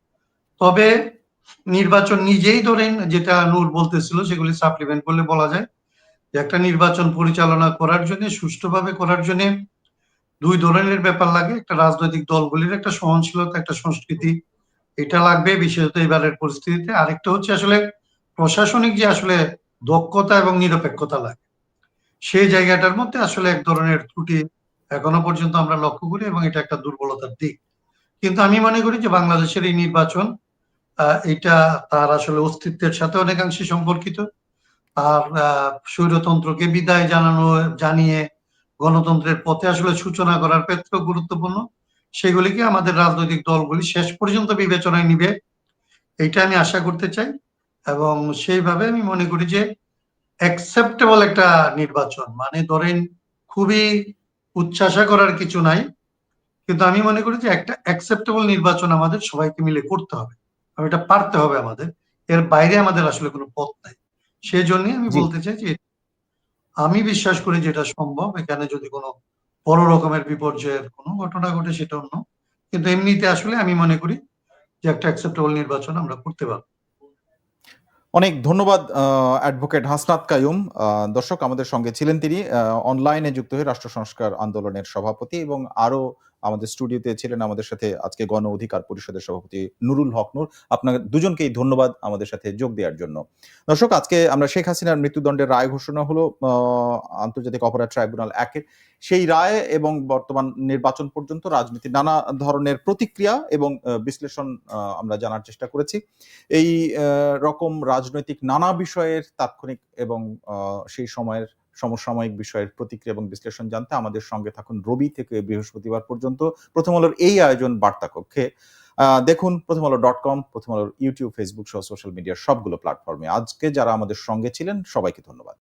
তবে নির্বাচন নিজেই ধরেন যেটা নূর বলতেছিল সেগুলি সাপ্লিমেন্ট করলে বলা যায় যে একটা নির্বাচন পরিচালনা করার জন্য, সুষ্ঠুভাবে করার জন্য ২ ধরনের ব্যাপার লাগে। একটা রাজনৈতিক দলগুলির একটা সহনশীলতা, একটা সংস্কৃতি, এটা লাগবে বিশেষত এবারের পরিস্থিতিতে। আরেকটা হচ্ছে আসলে প্রশাসনিক যে আসলে দক্ষতা এবং নিরপেক্ষতা লাগে। সেই জায়গাটার মধ্যে আসলে এক ধরনের ত্রুটি এখনো পর্যন্ত আমরা লক্ষ্য করি এবং এটা একটা দুর্বলতার দিক। কিন্তু আমি মনে করি যে বাংলাদেশের এই নির্বাচন এটা তার আসলে অস্তিত্বের সাথে অনেকাংশে সম্পর্কিত। আর স্বৈরতন্ত্রকে বিদায় জানিয়ে গণতন্ত্রের পথে আসলে সূচনা করার ক্ষেত্রেও গুরুত্বপূর্ণ। সেগুলিকে আমাদের রাজনৈতিক দলগুলি শেষ পর্যন্ত বিবেচনায় নিবে, এইটা আমি আশা করতে চাই। এবং সেইভাবে আমি মনে করি যে অ্যাকসেপ্টেবল একটা নির্বাচন, মানে ধরেন খুবই উচ্চাশা করার কিছু নাই, কিন্তু আমি মনে করি যে একটা অ্যাকসেপ্টেবল নির্বাচন আমাদের সবাইকে মিলে করতে হবে এবং এটা পারতে হবে আমাদের। এর বাইরে আমাদের আসলে কোনো পথ নাই। সেজন্যই আমি জি। বলতে চাই যে আমি বিশ্বাস করি যে এটা সম্ভব। এখানে যদি কোনো বড় রকমের বিপর্যয়ের কোনো ঘটনা ঘটে সেটা অন্য। কিন্তু এমনিতে আসলে আমি মনে করি যে একটা অ্যাকসেপ্টেবল নির্বাচন আমরা করতে পারব। অনেক ধন্যবাদ অ্যাডভোকেট হাসনাত কাইয়ুম। দর্শক, আমাদের সঙ্গে ছিলেন তিনি অনলাইনে যুক্ত হয়ে রাষ্ট্র সংস্কার আন্দোলনের সভাপতি, এবং আরো আমাদের স্টুডিওতে ছিলেন আমাদের সাথে আজকে গণ অধিকার পরিষদের সভাপতি নুরুল হক নূর। আপনাদের দুজনকেই ধন্যবাদ আমাদের সাথে যোগ দেওয়ার জন্য। দর্শক, আজকে আমরা শেখ হাসিনার মৃত্যুদণ্ডের রায় ঘোষণা হলো আন্তর্জাতিক অপরাধ ট্রাইব্যুনাল ১ এর। সেই রায় এবং বর্তমান নির্বাচন পর্যন্ত রাজনীতির নানা ধরনের প্রতিক্রিয়া এবং বিশ্লেষণ আমরা জানার চেষ্টা করেছি। এই রকম রাজনৈতিক নানা বিষয়ের তাৎক্ষণিক এবং সেই সময়ের সমসাময়িক বিষয়ের প্রতিক্রিয়া এবং বিশ্লেষণ জানতে আমাদের সঙ্গে থাকুন রবি থেকে বৃহস্পতিবার পর্যন্ত প্রথম আলোর এই আয়োজন বার্তা কক্ষে। দেখুন প্রথমআলো.com, প্রথম আলোর ইউটিউব, ফেসবুক সহ সোশ্যাল মিডিয়ার সবগুলো প্ল্যাটফর্মে। আজকে যারা আমাদের সঙ্গে ছিলেন সবাইকে ধন্যবাদ।